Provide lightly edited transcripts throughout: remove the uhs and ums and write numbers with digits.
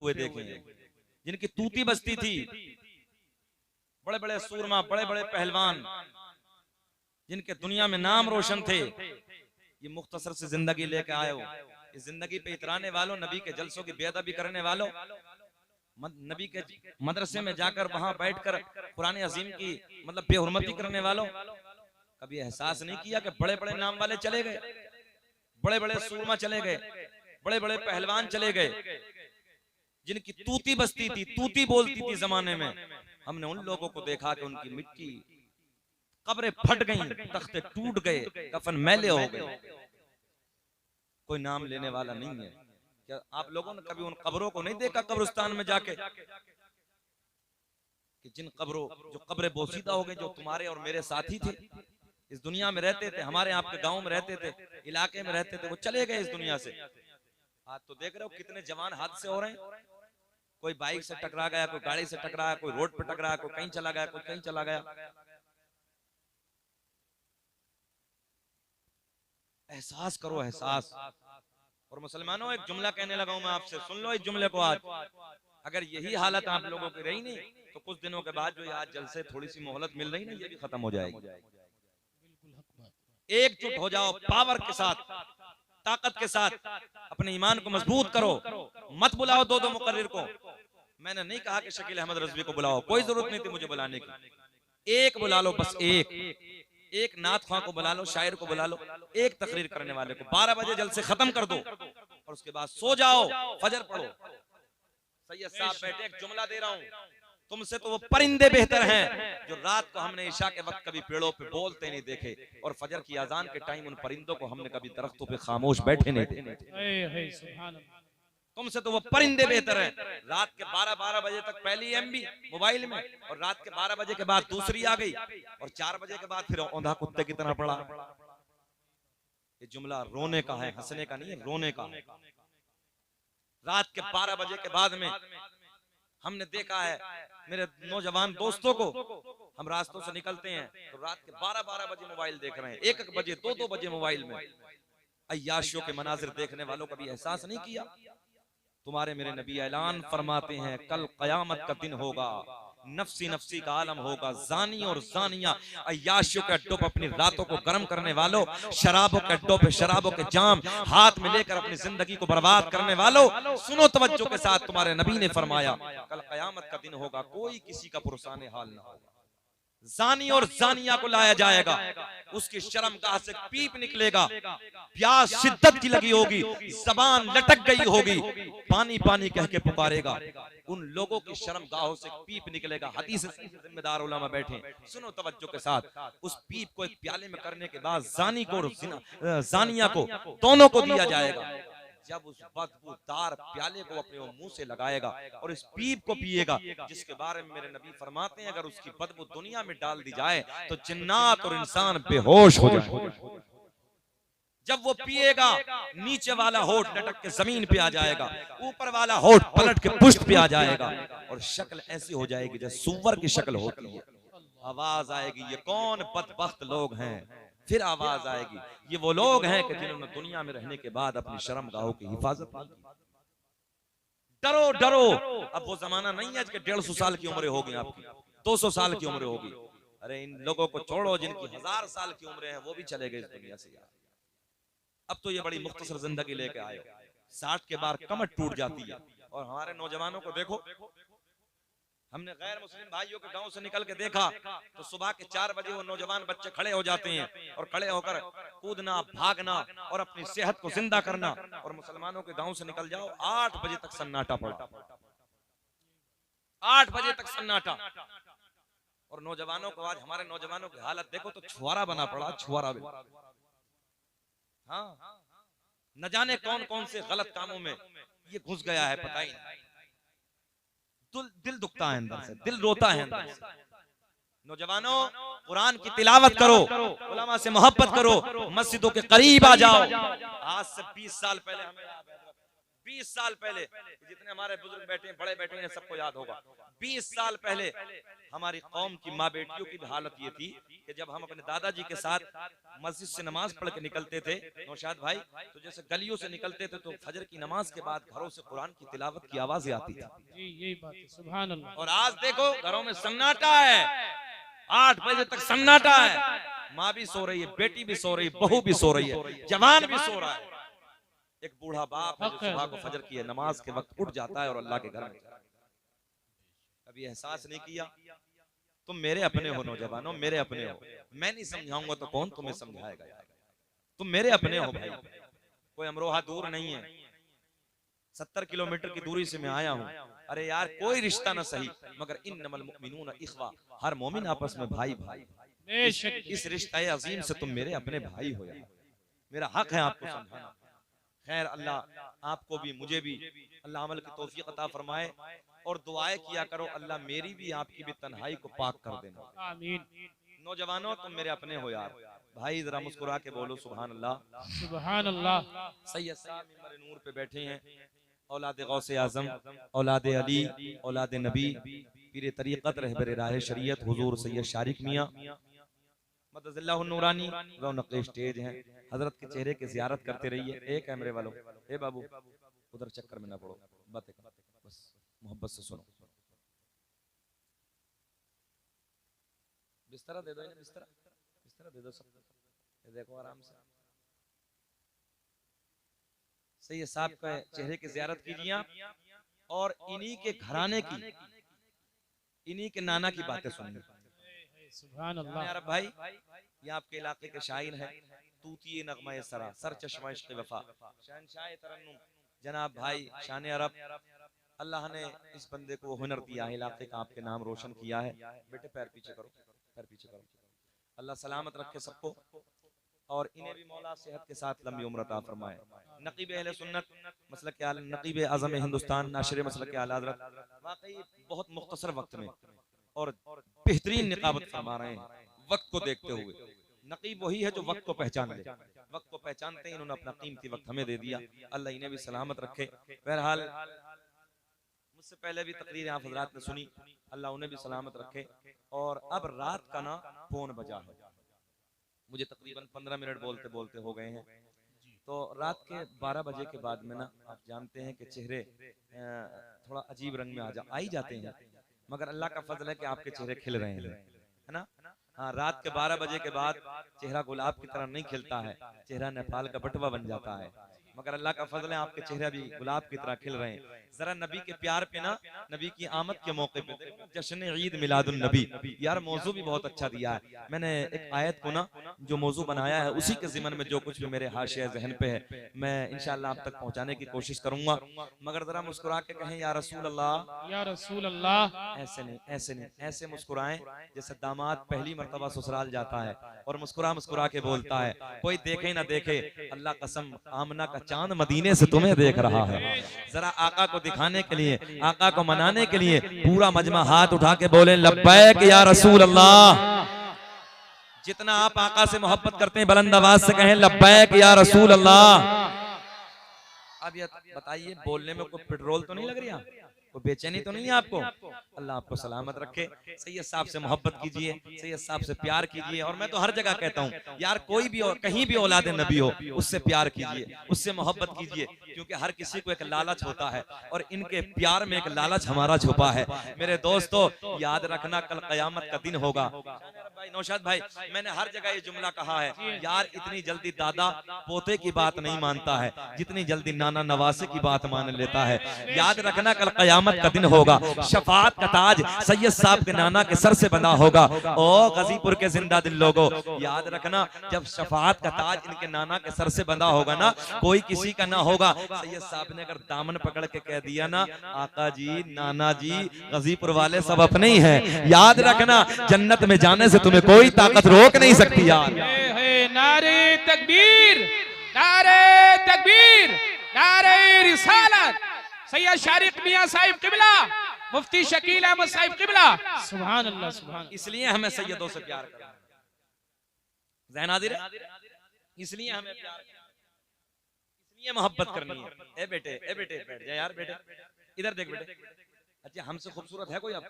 हुए देखे हैं, जिनकी तूती बस्ती थी, बड़े बड़े सूरमा, बड़े बड़े पहलवान, जिनके दुनिया में नाम रोशन थे, ये मुख्तसर से जिंदगी लेके आए हो। इस जिंदगी पे इतराने वालों, नबी के जलसों की बेअदबी करने वालों, नबी के मदरसे में जाकर वहां बैठकर कुरान अजीम की मतलब बेहुरमती करने वालों, कभी एहसास नहीं किया कि बड़े बड़े नाम वाले चले गए, बड़े बड़े सूरमा चले गए, बड़े बड़े पहलवान चले गए, जिनकी तूती बस्ती थी, तूती बोलती थी जमाने में। हमने उन लोगों को देखा कि उनकी मिट्टी, कब्रें फट गईं, तख्ते टूट गए, कफन मैले हो गए, कोई नाम लेने वाला नहीं है। क्या आप लोगों ने कभी उन कब्रों को नहीं देखा कब्रिस्तान में जाके, कि जिन कब्रों, जो कब्रें बोसीदा हो गई, जो तुम्हारे और मेरे साथी थे, इस दुनिया में रहते थे, हमारे आपके गांव में रहते थे, इलाके में रहते थे, वो चले गए इस दुनिया से। आज तो देख रहे हो कितने जवान हादसे हो रहे हैं, कोई बाइक से टकरा गया, कोई गाड़ी से टकराया, कोई रोड पे टकराया, कोई कहीं चला गया, कोई कहीं चला गया। एहसास करो, एहसास। और मुसलमानों, एक जुमला कहने लगा हूं मैं आपसे, सुन लो इस जुमले को आज। अगर यही हालत आप लोगों की रही नहीं, तो कुछ दिनों के बाद जो ये आज जलसे थोड़ी सी मोहलत मिल रही ना, ये भी खत्म हो जाएगी। एकजुट हो जाओ, पावर के साथ, ताकत के साथ, अपने ईमान को मजबूत करो। मत बुलाओ दो दो मुकर्रिर को। मैंने नहीं कहा कि शकील अहमद रज़वी को बुलाओ, कोई जरूरत नहीं थी मुझे बुलाने की। एक बुला लो, बस एक नात ख्वां को बुला लो, शायर को बुला लो, एक तकरीर करने वाले को। 12 बजे जलसे खत्म कर दो और उसके बाद सो जाओ, फजर पढ़ो। सैयद साहब बैठे, एक जुमला दे रहा हूं, तुमसे तो वो परिंदे बेहतर हैं जो रात को हमने इशा के वक्त कभी पेड़ों पे बोलते नहीं देखे, और फजर की अजान के टाइम उन परिंदों को हमने कभी दरख्तों पे खामोश बैठे नहीं देखे। तुमसे तो वो परिंदे बेहतर हैं। रात के 12 बजे तक पहली एमबी मोबाइल में, और रात के 12 बजे के बाद दूसरी आ गई, और 4 बजे के बाद फिर औंधा कुत्ते की तरह पड़ा। ये जुमला रोने का है, हंसने का नहीं है, रोने का है। रात के 12 बजे के बाद में हमने देखा है मेरे नौजवान दोस्तों को, हम रास्तों से निकलते हैं तो रात के 12 बजे मोबाइल देख रहे हैं, 1 बजे 2 बजे मोबाइल में। अय्याशियों के मनाजिर देखने वालों का भी एहसास नहीं किया। तुम्हारे मेरे नबी ऐलान फरमाते हैं, कल कयामत का दिन होगा, नफ्सी नफ्सी का आलम होगा, जानी और जानिया अय्याशियों के अड्डों पर अपनी रातों को गर्म करने वालों, शराबों के अड्डों पे शराबों के जाम हाथ में लेकर अपनी जिंदगी को बर्बाद करने वालों, सुनो तवज्जो के साथ, तुम्हारे नबी ने फरमाया कल कयामत का दिन होगा, कोई किसी का पुरसाने हाल ना होगा। जानी और जानिया को लाया जाएगा, उसकी शर्मगाह से पीप निकलेगा, प्यास शिद्दत की लगी होगी, जबान लटक गई होगी, पानी पानी कह के पुकारेगा। उन लोगों की शर्मगाहों से पीप निकलेगा। हदीस से जिम्मेदार उलमा बैठे, सुनो तवज्जो के साथ। उस पीप को एक प्याले में करने के बाद जानी को और जानिया को दोनों को दिया जाएगा। जब उस बदबूदार प्याले को अपने मुंह से लगाएगा और इस पीप को पिएगा, जिसके बारे में मेरे नबी फरमाते हैं अगर उसकी बदबू दुनिया में डाल दी जाए तो जिन्नात और इंसान बेहोश हो जाए। जब वो पिएगा, नीचे वाला होठ लटक के जमीन पे आ जाएगा, ऊपर वाला होठ पलट के पुष्ट पे आ जाएगा, और शक्ल ऐसी हो जाएगी जैसे सुअर की शक्ल होती है। आवाज आएगी, ये कौन बदबख्त लोग हैं। फिर आवाज आएगी, ये वो लोग हैं कि जिन्होंने दुनिया में रहने के बाद अपनी शर्मगाहों की हिफाजत नहीं की। डरो डरो, अब वो जमाना नहीं है कि 150 साल की उम्र होगी आपकी, 200 साल की उम्र होगी। अरे इन लोगों को छोड़ो, जिनकी 1000 साल की उम्र है वो भी चले गए इस दुनिया से यार। अब तो ये बड़ी मुख्तसर जिंदगी लेके आए, 60 के बाद कमर टूट जाती है। और हमारे नौजवानों को देखो, हमने गैर मुस्लिम भाइयों के गांव से निकल के देखा तो सुबह के 4 बजे वो नौजवान बच्चे खड़े हो जाते हैं, और खड़े होकर कूदना, भागना और अपनी सेहत को जिंदा करना। और मुसलमानों के गांव से निकल जाओ, 8 बजे तक सन्नाटा पड़ा, 8 बजे तक सन्नाटा। और नौजवानों को, आज हमारे नौजवानों की हालत देखो तो छुआरा बना पड़ा, छुआरा भी। हाँ, न जाने कौन कौन से गलत कामों में ये घुस गया है, पता ही नहीं। दिल दुखता है अंदर से, दिल रोता है अंदर से। नौजवानों, कुरान की तिलावत करो, उलमा से मोहब्बत करो, मस्जिदों के करीब आ जाओ। आज से 20 साल पहले, हमें 20 साल पहले, जितने हमारे बुजुर्ग बैठे हैं, बड़े बैठे हैं, सबको याद होगा, 20 साल पहले हमारी कौम की माँ बेटियों की हालत ये थी कि जब हम अपने दादाजी के साथ मस्जिद से नमाज पढ़ के निकलते थे नौशाद भाई, तो जैसे गलियों से निकलते थे तो फजर की नमाज के बाद घरों से कुरान की तिलावत की आवाजें आती थी। जी यही बात है, सुभान अल्लाह। और आज देखो घरों में सन्नाटा है, 8 बजे तक सन्नाटा है, माँ भी सो रही है, बेटी भी सो रही है, बहू भी सो रही है, जवान भी सो रहा है। एक बूढ़ा बाप है जो सुबह को फजर की नमाज के वक्त उठ जाता है और अल्लाह के घर में, कभी एहसास नहीं किया? तुम मेरे अपने हो नौजवानों, मेरे अपने हो, मैं नहीं समझाऊंगा तो कौन तुम्हें समझाएगा यार, तुम मेरे अपने हो भाई, कोई अमरोहा दूर नहीं है, 70 किलोमीटर की दूरी से मैं आया हूँ। अरे यार कोई रिश्ता ना सही मगर इन्नमल मुमिनूना इख्वा, हर मोमिन आपस में भाई भाई, इस रिश्ते अजीम से तुम मेरे अपने भाई हो यार, मेरा हक है आपको समझाना। खैर अल्लाह आपको भी मुझे भी अल्लाह अमल की तौफीक अता फरमाए और दुआएं किया करो, अल्लाह मेरी भी आपकी भी तन्हाई को पाक कर देना, आमीन। नौजवानों तुम मेरे अपने हो यार, भाई जरा मुस्कुरा के बोलो सुभान अल्लाह, सुभान अल्लाह। सैयद साहब मिंबर नूर पे बैठे हैं, औलाद गौसे आजम, औलाद अली, औलाद नबी, पीर तरीक़त, रहबर राह शरीयत हुजूर सैयद शारिक मियां मददल्लाहु नूरानी, रौनक स्टेज हैं, हजरत के चेहरे की ज़ियारत करते रहिए। एक कैमरे वालों, ए बाबू उधर चक्कर में ना पड़ो, बातें बस मोहब्बत से सुनो। बिस्तरा दे दो इन्हें, बिस्तरा बिस्तरा दे दो सबको, ये देखो आराम से। सही है, साहब का चेहरे की ज़ियारत कीजिए आप, और इन्हीं के घराने की, इन्हीं के नाना की बातें सुनिए। सुभान अल्लाह। अरब भाई ये आपके इलाके के शायर हैं, तूती नगमा सरा सर चश्मा इश्क़ वफा, शहंशाह तरन्नुम जनाब भाई शान अरब, अल्लाह ने इस बंदे को हुनर दिया है, इलाके का आपके नाम रोशन किया है। बेटे पैर पीछे करो, पैर पीछे करो, अल्लाह सलामत रखे सबको, और इन्हें भी मौला सेहत के साथ लंबी उम्र अता फरमाए। नकीब अहले सुन्नत मसलक के आला, नकीब आज़म हिंदुस्तान, नाशिर मसलक के आला हज़रत, वाकई बहुत मुख्तसर वक्त में और बेहतरीन निकाबत फरमा रहे हैं वक्त को देखते हुए। नकीब वही है जो वक्त को पहचान ले, वक्त को पहचानते हैं, इन्होंने अपना कीमती वक्त हमें दे दिया, अल्लाह इन्हें भी सलामत रखे। बहरहाल मुझसे पहले भी तकरीर आप हजरात ने सुनी, अल्लाह उन्हें भी सलामत रखे। और अब रात का ना फोन बजा है, मुझे तकरीबन 15 मिनट बोलते बोलते हो गए हैं, तो रात के 12 बजे के बाद में ना आप जानते हैं कि चेहरे थोड़ा अजीब रंग में आ ही जाते हैं, मगर अल्लाह का फजल है कि आपके चेहरे खिल रहे हैं, है ना। हाँ, रात के 12 बजे के बाद चेहरा गुलाब की तरह नहीं खिलता है, चेहरा नेपाल का बटवा बन जाता है, मगर अल्लाह का फजल है आपके चेहरे भी गुलाब की तरह खिल रहे हैं। जरा नबी के प्यार पे ना, नबी की आमद के मौके पे जश्न ईद मिलादुन नबी, यार मौजू भी बहुत अच्छा दिया है। मैंने एक आयत को ना जो मौजू बनाया है उसी के ज़िमन में जो कुछ भी मेरे हाशिया ज़हन पे है मैं इंशाअल्लाह आप तक पहुंचाने की कोशिश करूंगा, मगर जरा मुस्कुरा के कहें या रसूल अल्लाह, या रसूल अल्लाह। ऐसे नहीं, ऐसे नहीं, ऐसे मुस्कुराएं जैसे दामाद पहली मर्तबा ससुराल जाता है और मुस्कुरा मुस्कुरा के बोलता है, कोई देखे ना देखे, अल्लाह कसम आमना का चांद मदीने से तुम्हें देख रहा है। जरा आका को दिखाने के लिए, आका को मनाने के लिए पूरा मजमा हाथ उठा के बोले लब्बैक या रसूल अल्लाह। जितना आप आका से मोहब्बत करते हैं बुलंद आवाज से कहें लब्बैक या रसूल अल्लाह। अब ये बताइए बोलने में कोई पेट्रोल तो नहीं लग रही, कोई बेचैनी तो नहीं है आपको? अल्लाह आपको सलामत रखे। सैयद साहब से मोहब्बत कीजिए, सैयद साहब से प्यार कीजिए, और मैं तो हर जगह कहता हूँ यार कोई भी कहीं भी औलाद नबी हो उससे प्यार कीजिए, उससे मोहब्बत कीजिए, क्योंकि हर किसी को एक लालच होता है और इनके प्यार में एक लालच हमारा छुपा है। मेरे दोस्तों याद रखना कल कयामत का दिन होगा। भाई नौशाद भाई, मैंने हर जगह ये जुमला कहा है, यार इतनी जल्दी दादा पोते की बात नहीं मानता है जितनी जल्दी नाना नवासे की बात मान लेता है। याद रखना कल कयामत का दिन होगा, शफाअत का ताज सैयद साहब के नाना के सर से बंधा होगा। ओ गाजीपुर के जिंदा दिल लोगों, याद रखना जब शफाअत का ताज इनके नाना के सर से बंधा होगा ना, कोई किसी का ना होगा। सैयद साहब ने अगर दामन पकड़ के कह दिया ना, आका जी नाना जी गाजीपुर वाले सब अपने ही हैं, याद रखना जन्नत में जाने से तुम्हें कोई ताकत रोक नहीं सकती यार। नारे तकबीर, नारे तकबीर, नारे रिसालत, सैयद शारिक मियां साहिब किबला, मुफ्ती शकील अहमद साहिब किबला, सुभान अल्लाह सुभान। इसलिए हमें सैयदों से प्यार करना है, ज़हन हाज़िर है, इसलिए हमें प्यार करना है, ये मोहब्बत करनी है। ए बेटे बैठ जा यार, बेटे इधर देख बेटे। अच्छा हमसे खूबसूरत है कोई अब?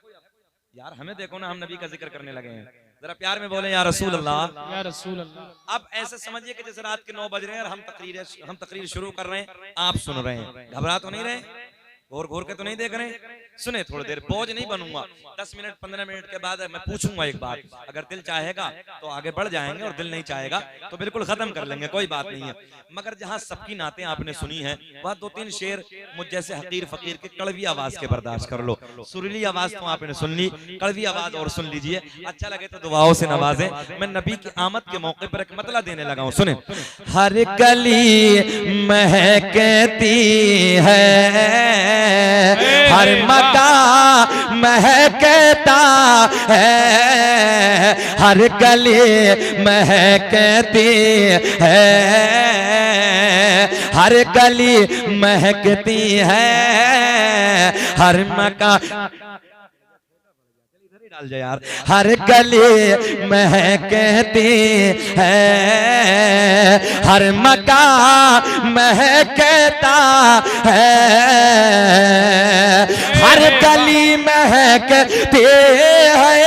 यार हमें देखो ना, हम नबी का जिक्र करने लगे हैं, जरा प्यार में बोले या रसूल अल्लाह। या रसूल अल्लाह। अब ऐसे समझिए कि जैसे रात के 9 बज रहे हैं और हम तकरीर शुरू कर रहे हैं, आप सुन रहे हैं, घबरा तो नहीं रहे, घोर घोर के तो नहीं देख रहे? सुने थोड़ी देर, बोझ नहीं बनूंगा। 10 मिनट 15 मिनट के बाद मैं पूछूंगा एक बात, अगर दिल चाहेगा तो आगे बढ़ जाएंगे और दिल नहीं चाहेगा तो बिल्कुल खत्म कर लेंगे, कोई बात नहीं है। मगर जहाँ सबकी नातें आपने सुनी है, वह 2-3 शेर मुझ जैसे हकीर फकीर के कड़वी आवाज के बर्दाश्त कर लो। सुरीली आवाज तो आपने सुन ली, कड़वी आवाज और सुन लीजिए। अच्छा लगे तो दुआओं से नवाजे। मैं नबी की आमद के मौके पर एक मतला देने लगा हूँ, सुने। हर गली महकती है, हर मकान महकता है, हर गली महकती है, हर गली महकती है, हर मकान डाल जाए यार, हर गली महकती है, हर मकान महकता है, हर गली महकती है,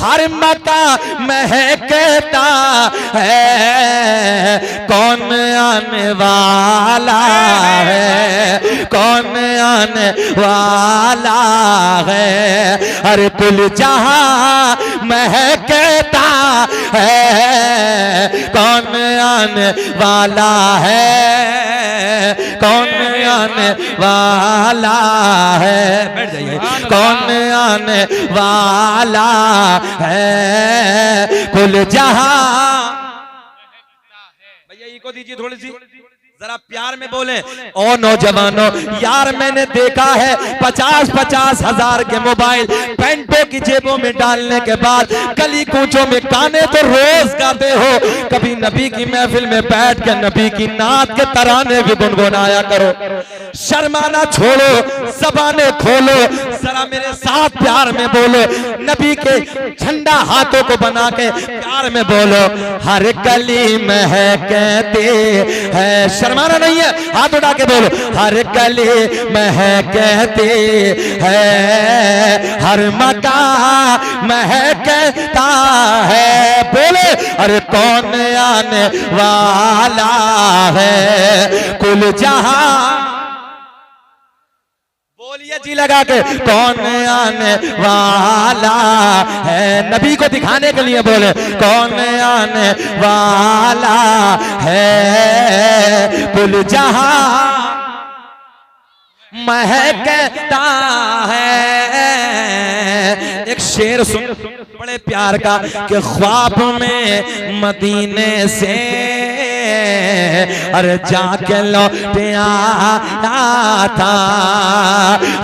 हर मकान महकता है। कौन आने वाला है, कौन आने वाला है, हर कुल जहां महकता है। कौन आने वाला है, कौन आने वाला है, बैठ जाइए, कौन आने वाला है, कुल जहां। भैया को दीजिए थोड़ी सी, जरा प्यार में बोले। ओ नौजवानों, यार मैंने देखा है 50-50 हजार के मोबाइल पैंटों की जेबों में डालने के बाद गली कूचों में गाने तो रोज गाते हो, कभी नबी की महफिल में बैठ कर नबी की नात के तराने भी गुनगुनाया करो। शर्माना छोड़ो, ज़बानें खोलो, जरा मेरे साथ प्यार में बोलो। नबी के झंडा हाथों को बना के प्यार में बोलो। हर गली महकती है, शर्माना नहीं है, हाथ उठा के बोलो। हर गली महकती है, हर मकान महकता है। बोले अरे कौन आने वाला है, कुल जहां। बोलिए जी लगा के, कौन आने वाला है, नबी को दिखाने के लिए बोले। कौन आने वाला है, कुल जहां महकता है। एक शेर सुन बड़े प्यार का कि ख्वाब में मदीने से अरे जाके लौट आया था,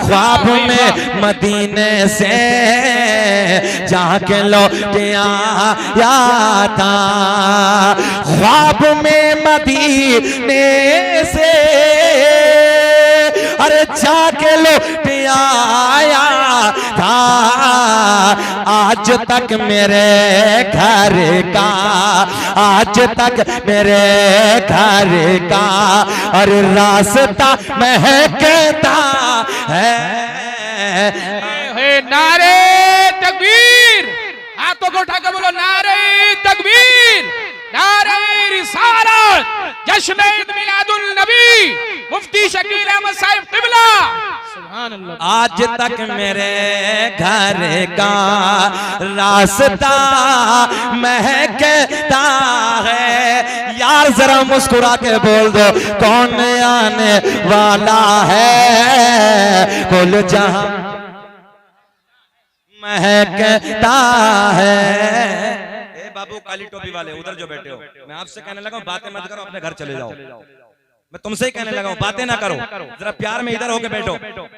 ख्वाब में मदीने से जाके लौट आया था, ख्वाब में मदीने से अरे जाके लौट आया था। आज तक मेरे घर का, आज तक मेरे घर का अरे रास्ता महकता है। नारे तकबीर, हाथों को उठा के बोलो नारे तकबीर, नारे रिसालत, जश्न ईद मिलादुल नबी, मुफ्ती शकील अहमद साहिब क़िबला। सुभान अल्लाह। आज तक मेरे घर का रास्ता महकता है। यार जरा मुस्कुरा के बोल दो, कौन आने वाला है, कुल जहां महकता है। ए बाबू काली टोपी वाले उधर जो बैठे हो, मैं आपसे कहने लगा हूं बातें मत करो, अपने घर चले जाओ। मैं तुमसे ही कहने लगा हूं बातें ना करो, जरा प्यार में इधर होके बैठो।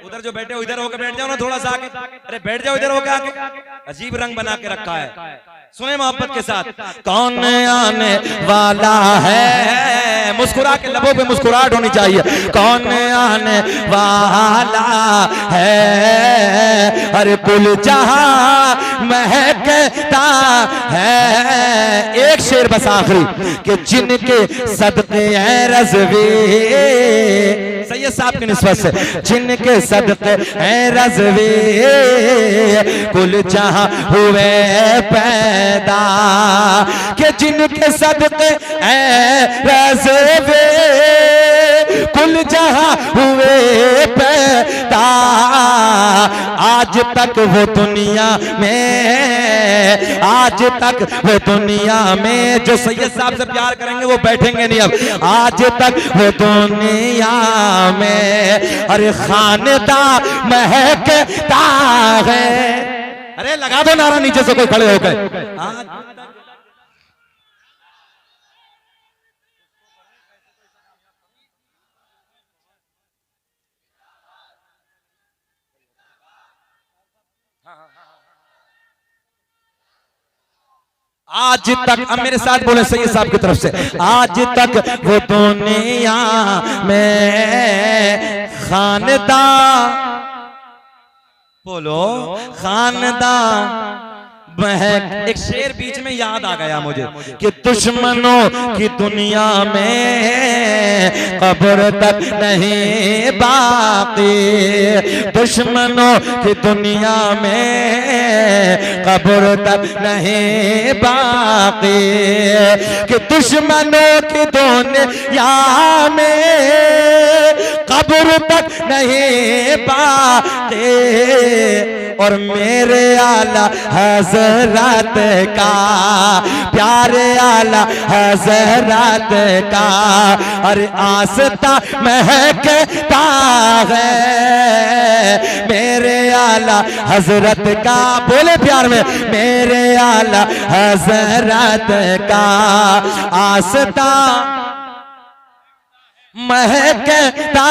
उधर जो बैठे हो इधर होके बैठ जाओ ना थोड़ा सा आगे। अरे बैठ जाओ इधर होके आगे, अजीब रंग बना के रखा है। सुने मोहब्बत के साथ, कौन आने वाला है, मुस्कुरा के लबों पे मुस्कुराहट होनी चाहिए। कौन आने वाला है, अरे कुल जहां महकता है। एक शेर बस आखिरी कि जिनके सदके हैं रज़वे, सैयद साहब की निस्बत से, जिनके सदके हैं रज़वे कुल जहां हुए पैदा, कि जिनके सदके हैं रज़वे कुल जहां हुए पैदा, आज तक वो दुनिया में, आज तक वो दुनिया में जो सैयद साहब से प्यार करेंगे वो बैठेंगे नहीं अब, आज तक वो दुनिया में अरे खानदा महकता है। अरे लगा दो नारा नीचे से कोई खड़े हो गए। आज तक, अब मेरे साथ बोले सैयद साहब की तरफ से, आज तक वो दुनिया में खानदा, बोलो खानदा महक। एक शेर बीच में याद आ गया मुझे कि दुश्मनों की दुनिया में कब्र तक नहीं बाकी, दुश्मनों की दुनिया में कब्र तक नहीं बाकी, कि दुश्मनों की दुनिया में कब्र तक नहीं बाकी। और मेरे आला हज़रत का, प्यारे आला हज़रत का अरे आस्था महकता है, मेरे आला हज़रत का, बोले प्यार में, मेरे आला हज़रत का आस्था महकता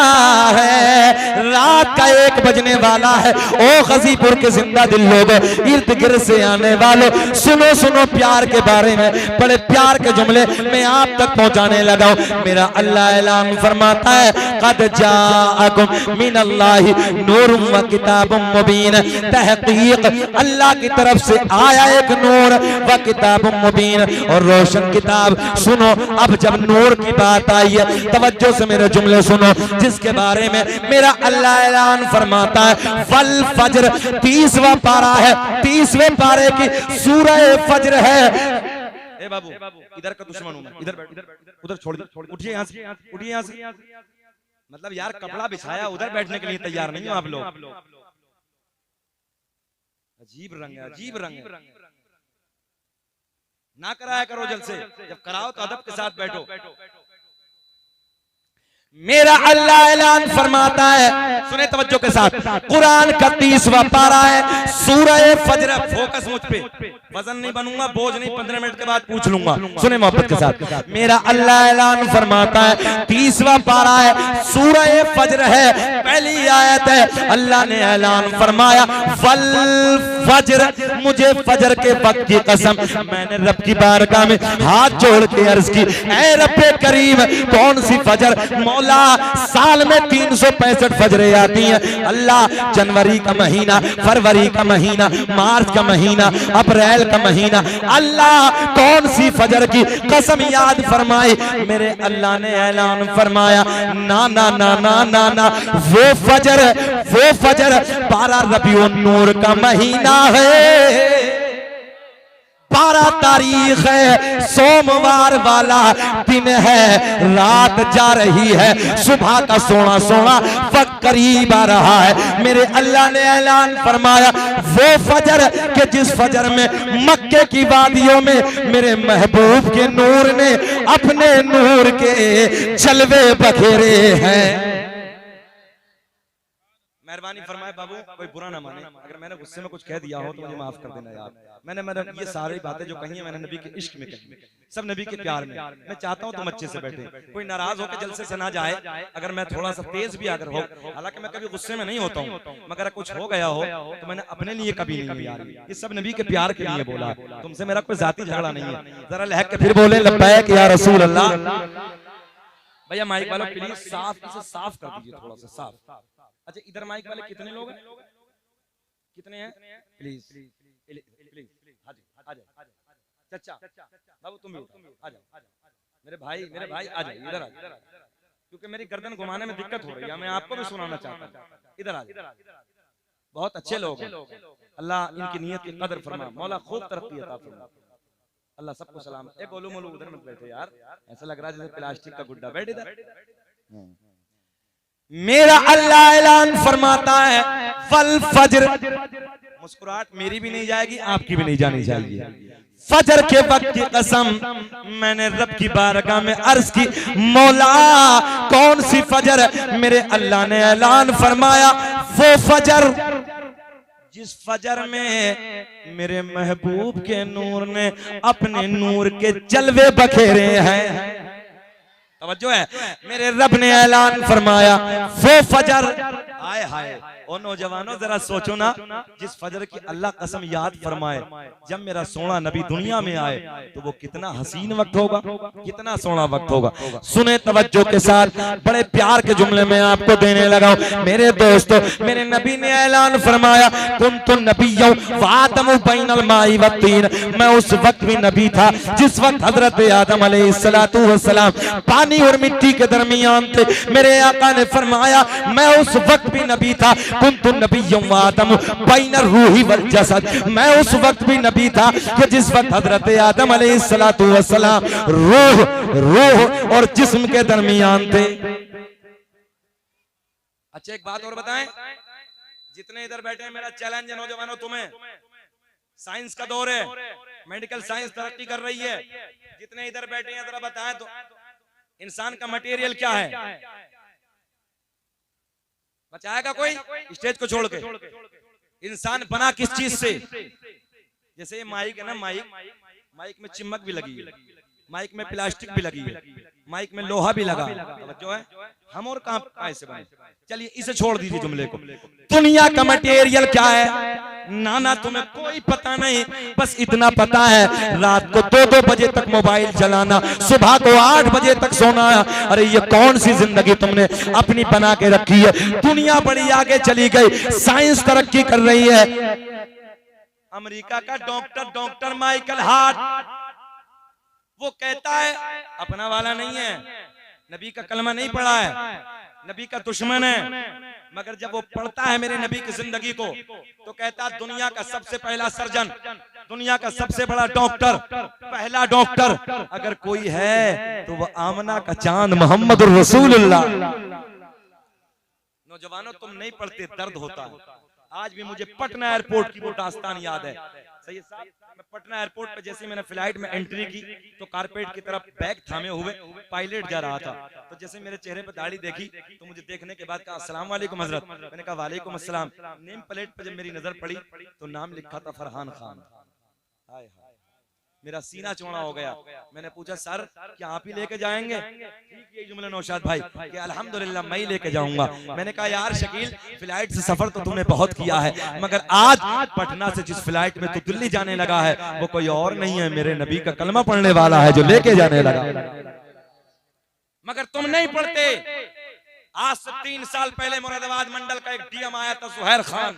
है। रात का 1 बजने वाला है। ओ गजीपुर के जिंदा दिल लोगों, इर्द गिर्द से आने वालों, सुनो सुनो प्यार के बारे में, बड़े प्यार के जुमले मैं आप तक पहुंचाने लगा हूं। मेरा अल्लाह ऐलान फरमाता है, कद जाअकुम मिनल्लाहि नूरुम व किताबुम मुबीन, तहकीक अल्लाह की तरफ से आया एक नूर व किताबुम मुबीन, और रोशन किताब। सुनो, अब जब नूर की बात आई है, तवज्जो से मेरे जुमले सुनो, जिसके बारे में मेरा अल्लाह ऐलान फरमाता है, वल फज्र 30वां पारा है, 30वें पारे की सूरह फज्र है। ए बाबू, इधर का दुश्मन हूं मैं, इधर बैठ, उधर छोड़ दो, उठिए यहाँ से, उठिए यहाँ से। मतलब यार कपड़ा बिछाया, उधर बैठने के लिए तैयार नहीं हो आप लोग। अजीब रंग है, अजीब रंग है। ना कराया करो जल से, जब कराओ तो अदब के साथ बैठो। मेरा अल्लाह ऐलान फरमाता है, सुने तवज्जो के साथ, कुरान का 30वां पारा है, सूरह फज्र। फोकस मुझ पे, वजन नहीं बनूंगा, बोझ नहीं, 15 मिनट के बाद पूछ लूंगा। सुने मोहब्बत के साथ, मेरा अल्लाह ऐलान फरमाता है, 30वां पारा है, सूरह फज्र है, पहली आयत है। अल्लाह ने ऐलान फरमाया, वल फज्र, मुझे फज्र के वक्त की कसम। मैंने रब की बारगाह में हाथ जोड़ के अर्ज की, ऐ रब्बे करीम, कौन सी फज्र? मौला, साल में 365 फजरें आती हैं। अल्लाह, जनवरी का महीना, फरवरी का महीना, मार्च का महीना, अप्रैल का महीना, अल्लाह कौन सी फजर की कसम याद फरमाई? मेरे अल्लाह ने ऐलान फरमाया, ना ना ना ना ना ना, वो फजर 12 रबीउन नूर का महीना है, 12 तारीख है, सोमवार वाला दिन है, रात जा रही है, सुबह का सोना सोना वक्त करीब आ रहा है। मेरे अल्लाह ने ऐलान फरमाया, वो फजर के जिस फजर में मक्के की वादियों में मेरे महबूब के नूर ने अपने नूर के जलवे बखेरे हैं। मेहरबानी फरमाए बाबू, कोई बुरा ना माने, अगर मैंने गुस्से में कुछ कह दिया हो तो मुझे माफ कर देना यार। मैंने ये सारी बातें जो कही है मैंने नबी के इश्क में कही, सब नबी के प्यार में। मैं चाहता हूँ तुम अच्छे से बैठे, कोई नाराज होकर जलसे से ना जाए। अगर मैं थोड़ा सा तेज भी अगर हो, हालांकि मैं कभी गुस्से में नहीं होता हूँ, मगर कुछ हो गया हो तो मैंने अपने लिए कभी नहीं यार, ये सब नबी के प्यार के लिए बोला। तुमसे मेरा कोई जाती झगड़ा नहीं है। जरा लहक के फिर बोले, लब्बैक या रसूल अल्लाह। भैया माइक वालों प्लीज साफ कर दीजिए, थोड़ा सा साफ। अच्छा, इधर माइक वाले कितने लोग हैं? कितने हैं? प्लीज प्लीज आ जाओ चाचा बाबू तुम भी आ जाओ मेरे भाई आ जाओ इधर आ जाओ, क्योंकि मेरी गर्दन घुमाने में दिक्कत हो रही है, मैं आपको भी सुनाना चाहता हूँ। इधर आ जाओ, बहुत अच्छे लोग हैं, अल्लाह इनकी नियत की कदर फरमा, मौला खूब तरक्की अता फरमा, अल्लाह सबको सलाम। एक गोलू मोलू उधर मत बैठे यार, ऐसा लग रहा है जैसे प्लास्टिक का गुड्डा। बैठ इधर। मेरा अल्लाह ऐलान फरमाता है फल फज्र, मुस्कुराहट मेरी भी नहीं जाएगी, आपकी भी नहीं जानी चाहिए। फजर के वक्त की कसम मैंने रब की बारगाह में अर्ज की, मौला कौन सी फजर? मेरे अल्लाह ने ऐलान फरमाया वो फजर जिस फजर में मेरे महबूब के नूर ने अपने नूर के जलवे बखेरे हैं। तवज्जो है, मेरे रब ने ऐलान फरमाया वो फजर, आए हाय ओ नौजवानों जरा सोचो ना, जिस फजर की अल्लाह कसम याद फरमाए, जब मेरा सोना नबी दुनिया में आए तो वो कितना हसीन वक्त होगा, कितना सोना वक्त होगा। सुने तवज्जो के साथ, बड़े प्यार के जुमले में आपको देने लगा हूं मेरे दोस्तों। मेरे नबी ने ऐलान फरमाया कुन्तु नबिय्यौ व आदमु बैनल माई व तीन, मैं उस वक्त भी नबी था जिस वक्त हजरत आदम अलैहिस्सलातु वस्सलाम पानी और मिट्टी के दरमियान थे। मेरे आका ने फरमाया मैं उस वक्त भी नबी था, कुन्तु नबिय्यौ व आदम बैन रूही वल जसद, मैं उस वक्त भी नबी था कि जिस वक्त हजरत आदम अलैहिस्सलातु वस्सलाम रूह और जिस्म के दरमियान थे। अच्छा एक बात और बताएं, जितने इधर बैठे हैं मेरा चैलेंज है नौजवानों तुम्हें, साइंस का दौर है, मेडिकल साइंस तरक्की कर रही है, जितने इधर बैठे हैं जरा बताएं तो इंसान का मटेरियल क्या है? बचाएगा कोई स्टेज को छोड़ के? इंसान बना किस चीज से? जैसे ये माइक है ना, माइक में चिमक भी लगी है, माइक में प्लास्टिक भी लगी है, माइक में लोहा भी लगा जो है, हम और कहां ऐसे बने? चलिए इसे छोड़ दीजिए जुमले को। दुनिया का मटेरियल क्या है नाना तुम्हें कोई पता नहीं, बस इतना पता है रात को 2-2 बजे तक मोबाइल चलाना, सुबह को 8 बजे तक सोना। अरे ये कौन सी जिंदगी तुमने अपनी बना के रखी है? दुनिया बड़ी आगे चली गई, साइंस तरक्की कर रही है। अमेरिका का डॉक्टर माइकल हार्ट वो कहता है अपना वाला नहीं है, नबी का कलमा नहीं पढ़ा है, नबी का दुश्मन है, मगर जब वो पढ़ता है मेरे नबी की जिंदगी को तो कहता है दुनिया का सबसे पहला सर्जन, दुनिया का सबसे बड़ा डॉक्टर, पहला डॉक्टर अगर कोई है तो वो आमना का चांद मोहम्मद रसूलुल्लाह। नौजवानों तुम नहीं पढ़ते, दर्द होता है। आज भी मुझे पटना एयरपोर्ट की वो दास्तान याद है। सही साहब, मैं पटना एयरपोर्ट पे जैसे मैंने फ्लाइट में एंट्री की तो कारपेट की तरफ बैग थामे हुए पायलट जा रहा था, तो जैसे मेरे चेहरे पे दाढ़ी देखी तो मुझे देखने के बाद कहा अस्सलाम वालेकुम हजरत, मैंने कहा वालेकुम अस्सलाम। नेम प्लेट पे जब मेरी नजर पड़ी तो नाम लिखा था फरहान खान। हाय हाय, मेरा सीना चौड़ा हो गया। मैंने पूछा सर क्या आप ही लेके जाएंगे? ठीक यही जुमला नौशाद भाई कि अल्हम्दुलिल्लाह मैं ही लेके जाऊंगा। मैंने कहा यार शकील फ्लाइट से सफर तो तुमने बहुत किया है, मगर आज पटना से जिस फ्लाइट में तू दिल्ली जाने लगा है वो कोई और नहीं है, मेरे नबी का कलमा पढ़ने वाला है जो लेके जाने लगा। मगर तुम नहीं पढ़ते। आज से 3 साल पहले मुरादाबाद मंडल का एक डीएम आया था सुहैर खान,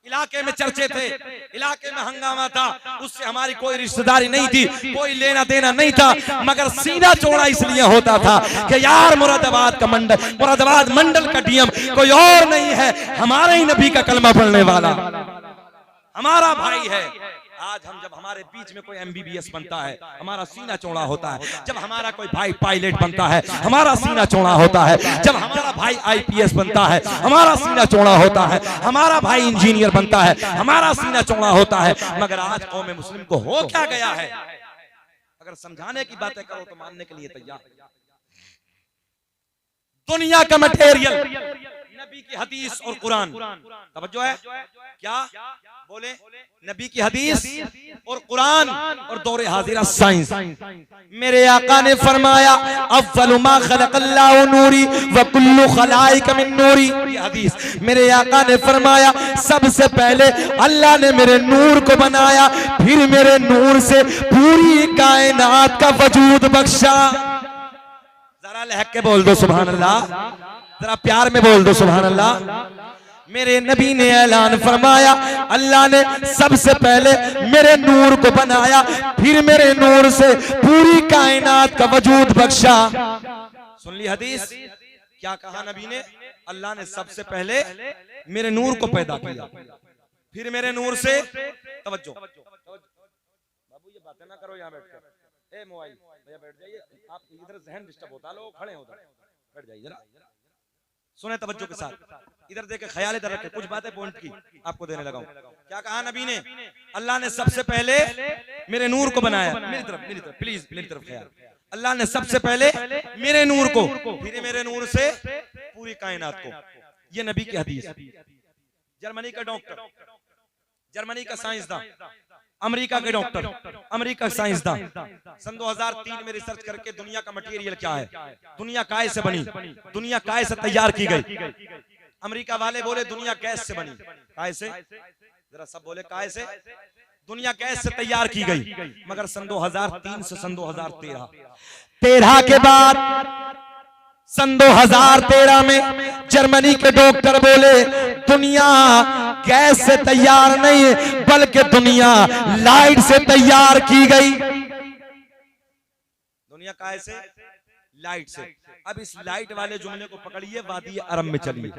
इलाके में चर्चे थे, इलाके में हंगामा था, उससे हमारी कोई रिश्तेदारी नहीं थी, कोई लेना देना नहीं था, मगर सीना चौड़ा इसलिए होता था कि यार मुरादाबाद का मंडल, मुरादाबाद मंडल का डीएम कोई और नहीं है, हमारे ही नबी का कलमा पढ़ने वाला हमारा भाई है। आज हम जब हमारे बीच में कोई एमबीबीएस बनता है हमारा सीना चौड़ा होता है, जब हमारा कोई भाई पायलट बनता है हमारा सीना चौड़ा होता है, जब हमारा भाई आईपीएस बनता है हमारा सीना चौड़ा होता है, हमारा भाई इंजीनियर बनता है हमारा सीना चौड़ा होता है। मगर आज कौम मुस्लिम को हो क्या गया है? अगर समझाने की बातें करो तो मानने के लिए तैयार। दुनिया का मटेरियल नबी की हदीस और कुरान। तवज्जो है क्या बोले? नबी की हदीस और कुरान और दौरे हाजिरा साइंस। मेरे आका ने फरमाया अव्वलु मा खलक़ल्लाहु नूरी व कुल्लु खलाइक मिन नूरी। ये हदीस मेरे आका ने फरमाया सबसे पहले अल्लाह ने मेरे नूर को बनाया, फिर मेरे नूर से पूरी कायनात का वजूद बख्शा। जरा लहक के बोल दो सुभान अल्लाह, जरा प्यार में बोल दो सुभान अल्लाह। मेरे नबी ने ऐलान फरमाया, अल्लाह ने सबसे पहले मेरे नूर को बनाया, फिर मेरे नूर से पूरी कायनात का वजूद बख्शा। सुन ली हदीस, क्या कहा नबी ने? अल्लाह ने सबसे पहले मेरे नूर को पैदा किया, फिर मेरे नूर से, तवज्जो बाबू ये बातें ना करो यहाँ बैठकर, ए मोबाइल भैया बैठ जाइए, आप इधर जहन डिस्टर्ब होता, लोग खड़े हैं उधर, बैठ जाइए जरा, सुने तवज्जो के साथ, इधर देखे, ख्याल इधर रखे, कुछ बातें पॉइंट की आपको देने लगा हूं। क्या कहा नबी ने? अल्लाह ने सबसे पहले मेरे नूर को बनाया, मेरी तरफ प्लीज, मेरी तरफ ख्याल। अल्लाह ने सबसे पहले मेरे नूर को, फिर मेरे नूर से पूरी कायनात को। ये नबी की हदीस। जर्मनी का डॉक्टर, जर्मनी का साइंसदान, अमेरिका के डॉक्टर, अमेरिका साइंसदान, सन 2003 में रिसर्च करके दुनिया का मटेरियल क्या है, दुनिया काय से बनी, दुनिया काय से तैयार की गई। अमेरिका वाले बोले दुनिया गैस से बनी, काय से, जरा सब बोले काय से, दुनिया गैस से तैयार की गई। मगर सन 2003 से सन 2013 के बाद, सन 2013 में जर्मनी के डॉक्टर बोले दुनिया गैस से तैयार नहीं बल्कि दुनिया लाइट से तैयार की गई। दुनिया काय से? लाइट से। अब इस लाइट वाले जुमले को पकड़िए, वादी अरब में चलिए,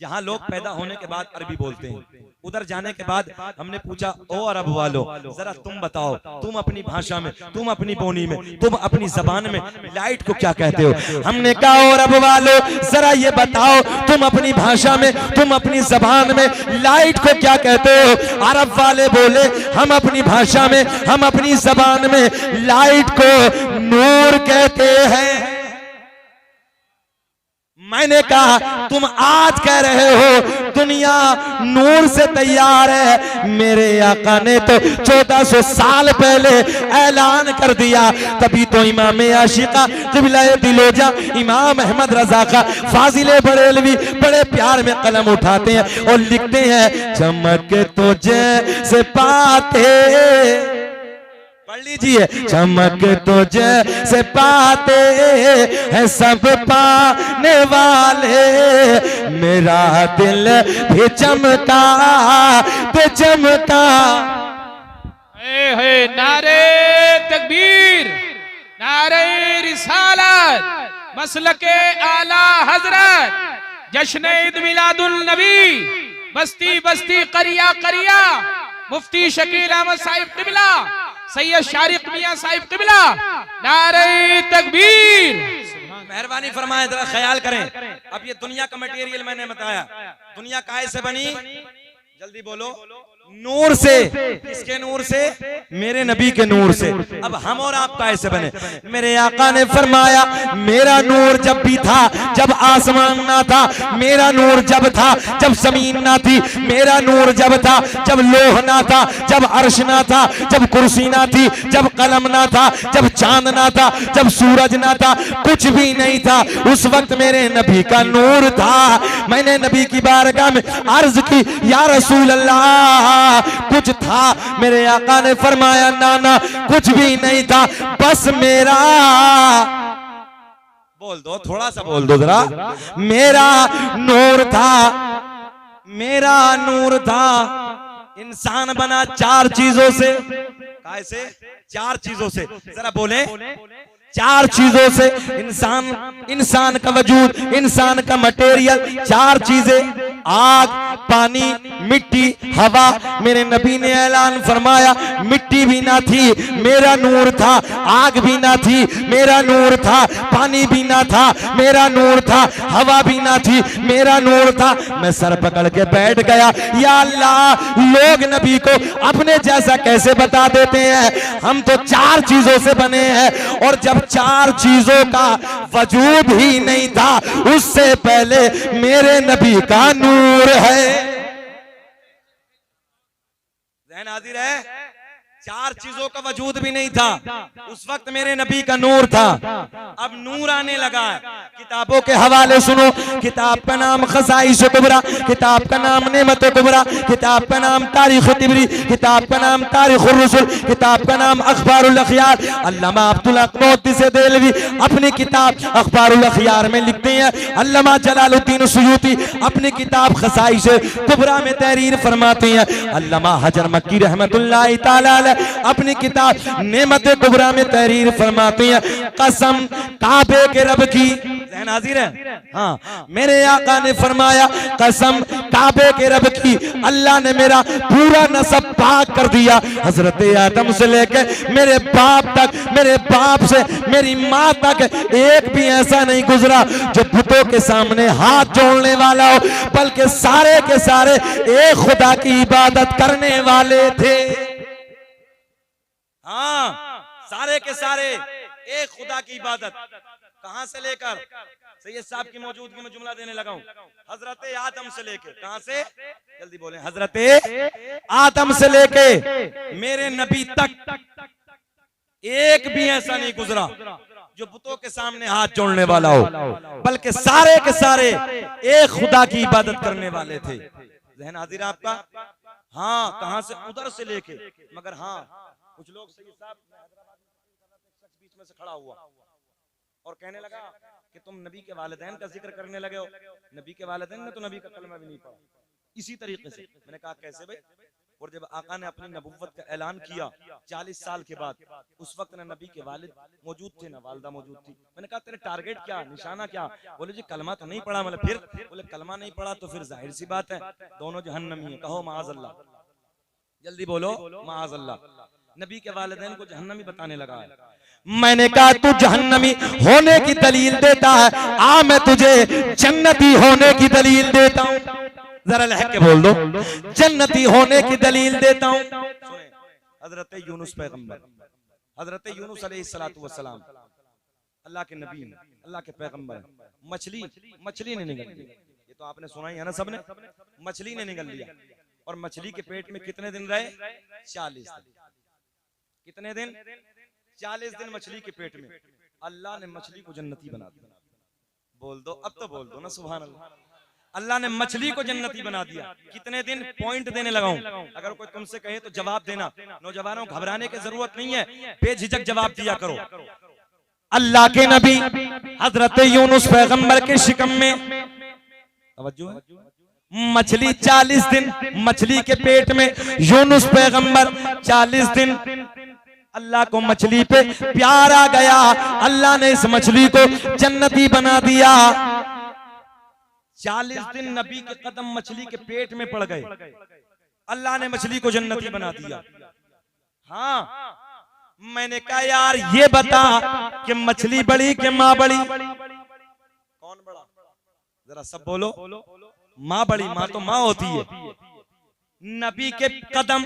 जहां लोग पैदा होने के बाद अरबी बोलते हैं। उधर जाने के बाद हमने पूछा, ओ अरब वालों जरा तुम बताओ, तुम अपनी भाषा में, तुम अपनी बोनी में, तुम अपनी जबान में लाइट को क्या कहते हो? हमने कहा, ओ अरब वालों जरा ये बताओ, तुम अपनी भाषा में, तुम अपनी जबान में लाइट को क्या कहते हो? अरब वाले बोले, हम अपनी भाषा में, हम अपनी जबान में लाइट को नूर कहते हैं। मैंने कहा, तुम आज कह रहे हो दुनिया नूर से तैयार है, मेरे आका ने तो 1400 साल पहले ऐलान कर दिया। तभी तो इमाम आशिका क़िबला-ए दिलोजा इमाम अहमद रजा का फाजिले बरेलवी बड़े प्यार में कलम उठाते हैं और लिखते हैं, चमक तो जैसे पाते, पढ़ लीजिए, चमक तो जैसे पाते हैं सब पाने वाले, मेरा दिल भी चमका तो चमका। नारे तकबीर, नारे रिसालत, मसलके आला हजरत, जश्न ईद मिलादुल नबी, बस्ती बस्ती करिया करिया, मुफ्ती शकील अहमद साहिब क़िबला, सैयद शारिक मियां साहिब क़िबला, नारे तकबीर। मेहरबानी फरमाए, जरा ख्याल करें। अब ये दुनिया का मटेरियल मैंने बताया, दुनिया काय से बनी? जल्दी बोलो। नूर से। किसके नूर से? मेरे नबी के नूर से। अब हम और आप कैसे बने? मेरे आका ने फरमाया, मेरा नूर जब भी था जब आसमान ना था, मेरा नूर जब था जब जमीन ना थी, मेरा नूर जब था जब लोह ना था, जब अर्श ना था, जब कुर्सी ना थी, जब कलम ना था, जब चांद ना था, जब सूरज ना था, कुछ भी नहीं था, उस वक्त मेरे नबी का नूर था। मैंने नबी की बारगाह में अर्ज की, या रसूल अल्लाह कुछ था? मेरे आका ने फरमाया, ना कुछ भी नहीं था, बस मेरा, बोल दो थोड़ा सा, बोल दो जरा, मेरा नूर था, मेरा नूर था। इंसान बना चार चीजों से। कैसे? चार चीजों से, जरा बोले। चार चीजों से इंसान का वजूद, इंसान का मटेरियल, चार चीजें, आग, पानी, मिट्टी, हवा। मेरे नबी ने ऐलान फरमाया, मिट्टी भी ना थी, मेरा नूर था, आग भी ना थी, मेरा नूर था, पानी भी ना था, मेरा नूर था, हवा भी ना थी, मेरा नूर था। मैं सर पकड़ के बैठ गया, या अल्लाह, लोग नबी को अपने जैसा कैसे बता देते हैं? हम तो चार चीजों से बने हैं, और जब चार चीजों का वजूद ही नहीं था, उससे पहले मेरे नबी का नूर है। ज़हन हाजिर है? 4 चीजों का वजूद भी नहीं था। उस वक्त मेरे नबी का नूर था, अब नूर आने लगा है। किताबों के हवाले सुनो। किताब का नाम खसाइश कुबरा, किताब का नाम नेमत कुबरा, किताब का नाम तारीख तिबरी, किताब का नाम तारीख रुसुल, किताब का नाम अखबारुल अखयार। अल्लामा अब्दुल हक मुहद्दिस देलवी अपनी किताब अखबारुल अखयार में लिखते हैं, अल्लामा जलालुद्दीन सुयूती अपनी किताब खसाइश कुबरा में तहरीर फरमाते हैं, अल्लामा हजर मक्की रहमतुल्लाह तआला अपनी किताब नेमत कुबरा में तहरीर फरमाते हैं, कसम काबे के रब की, ज़हन हाजिर है, हाँ, मेरे आका ने फरमाया कसम काबे के रब की, अल्लाह ने मेरा पूरा नसब पाक कर दिया। हजरत आदम से लेकर मेरे बाप तक, मेरे बाप से मेरी माँ तक एक भी ऐसा नहीं गुजरा जो बुतों के सामने हाथ जोड़ने वाला हो, बल्कि सारे के सारे एक खुदा की इबादत करने वाले थे। हाँ, सारे के सारे एक खुदा की इबादत। कहां से लेकर, सैयद साहब की मौजूदगी में जुमला देने लगा हूं, हजरत आदम से लेके, कहां से, जल्दी बोलें, हजरत आदम से लेके मेरे नबी तक एक भी ऐसा नहीं गुजरा जो बुतों के सामने हाथ जोड़ने वाला हो, बल्कि सारे के सारे एक खुदा की इबादत करने वाले थे। ज़हन हाजिर आपका, हाँ, कहां से, उधर से लेके, मगर हाँ कुछ लोग, सैयद साहब बीच में से खड़ा हुआ और कहने लगा कि तुम नबी के वालिदैन का जिक्र करने लगे हो, नबी के वालिदैन ने तो नबी का कलमा भी नहीं पढ़ा। इसी तरीके से मैंने कहा कैसे भाई, और जब आका ने अपनी नबुव्वत का ऐलान किया 40 साल के बाद, उस वक्त न नबी के वालिद मौजूद थे, न वालिदा मौजूद थी। मैंने कहा तेरे टारगेट क्या, निशाना क्या? बोले जी कलमा तो नहीं पढ़ा। मतलब फिर बोले कलमा नहीं पढ़ा तो फिर जाहिर सी बात है दोनों जहन्नमी है। कहो माअज़ल्लाह, जल्दी बोलो माअज़ल्लाह। नबी के वालिदैन को जहन्नमी बताने लगा है। मैंने कहा तू जहन्नमी होने की दलील देता है, आ मैं तुझे जन्नती होने की दलील देता हूँ। जरा लहक के बोल दो, जन्नती होने की दलील देता हूँ। हजरत यूनुस पैगंबर, हजरत यूनुस अलैहिस्सलातु वस्सलाम अल्लाह के नबी, अल्लाह के पैगंबर, मछली ने निगल लिया। ये तो आपने सुना ही है ना सबने, मछली ने निगल लिया। और मछली के पेट में कितने दिन रहे? 40 दिन। कितने दिन? 40 दिन मछली के पेट में। अल्लाह ने मछली को जन्नती बना दिया। बोल दो, अब तो बोल दो ना सुभान अल्लाह। अल्लाह ने मछली को जन्नती बना दिया। कितने दिन? पॉइंट देने लगा हूं, अगर कोई तुमसे कहे तो जवाब देना। नौजवानों घबराने की जरूरत नहीं है, बेझिझक जवाब दिया करो। अल्लाह के नबी हजरत यूनुस पैगंबर के शिकम में तवज्जो है, मछली 40 दिन मछली के पेट में, यूनुस पैगंबर 40 दिन। अल्लाह को मछली पे प्यार आ गया, अल्लाह ने इस मछली को जन्नती बना दिया। 40 दिन नबी के कदम मछली के पेट में पड़ गए, अल्लाह ने मछली को जन्नती बना दिया। हाँ, मैंने कहा यार ये बता कि मछली बड़ी कि माँ बड़ी? कौन बड़ा? जरा सब बोलो। माँ बड़ी, माँ तो माँ होती है। नबी के कदम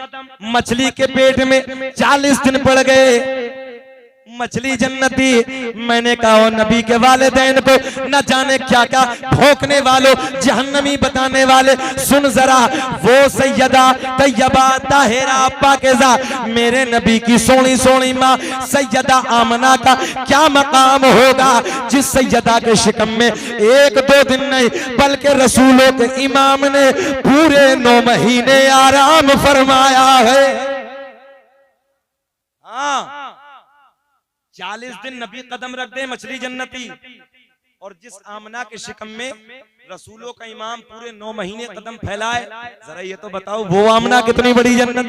मछली के पेट में 40 दिन पड़ गए, मछली जन्नती। मैंने कहा नबी के वालिदैन को न जाने क्या क्या भौंकने वालों, जहन्नमी बताने वाले, सुन जरा, वो सैयदा तैयबा ताहिरा पाकीज़ा मेरे नबी की सोनी सोनी माँ सैयदा आमना का क्या मकाम होगा, जिस सैयदा के शिकम में 1-2 दिन नहीं बल्कि रसूलों के इमाम ने पूरे 9 महीने आराम फरमाया है। हाँ, 40 दिन नबी कदम रख दे, मछली जन्नती। और जिस आमना के शिकम में रसूलों का इमाम पूरे 9 महीने कदम फैलाए, जरा ये तो बताओ वो आमना कितनी बड़ी जन्नत।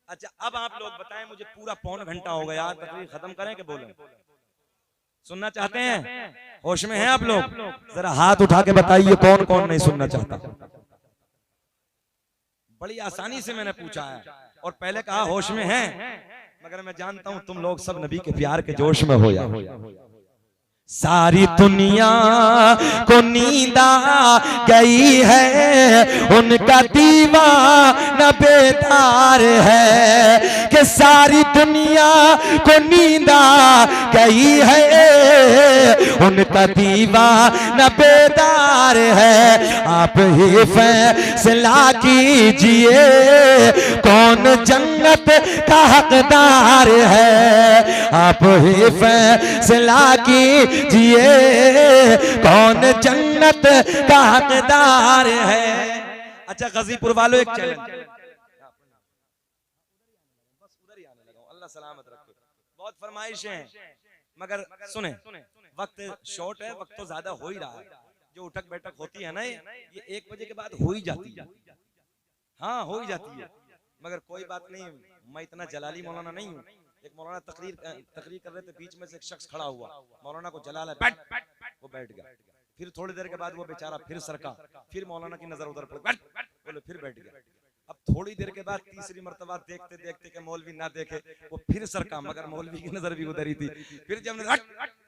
अच्छा, अब आप लोग बताएं, मुझे पूरा 1.25 घंटा हो गया, तकरीर खत्म करें कि बोलें? सुनना चाहते हैं? होश में हैं आप लोग? जरा हाथ उठा के बताइए कौन कौन नहीं सुनना चाहता। बड़ी आसानी से मैंने पूछा है और पहले कहा होश में हैं, मगर मैं जानता हूं तुम लोग सब नबी के प्यार के जोश में हो। सारी दुनिया को नींद आ गई है, उनका दीवाना बेदार है। कि सारी दुनिया को नींद आ गई है, उनका दीवाना बेदार है। आप ही फैसला कीजिए कौन जन्नत का हकदार है। आप ही फैसला कीजिए कौन जन्नत का हकदार है। अच्छा गाजीपुर वालों, एक चैलेंज, बस उधर ही आने लगा, अल्लाह सलामत रखे। बहुत फरमाइशें हैं मगर सुने, वक्त शॉर्ट है, वक्त तो ज्यादा हो ही रहा है। जो उठक बैठक होती है ना, ये 1 बजे के बाद हो ही जाती है। हाँ हो ही जाती है, मगर कोई बात नहीं, मैं इतना जलाली मौलाना नहीं हूँ। एक मौलाना तकरीर कर रहे थे, बीच में से एक शख्स खड़ा हुआ, मौलाना को जलाला, वो बैठ गया। फिर थोड़ी देर के बाद वो बेचारा फिर सरका, फिर मौलाना की नजर उधर पड़ी, बोले फिर बैठ गया। अब थोड़ी देर के बाद तीसरी मर्तबा देखते देखते कि मौलवी ना देखे, वो फिर सरका, मगर मौलवी की नजर भी उधर ही थी। फिर जब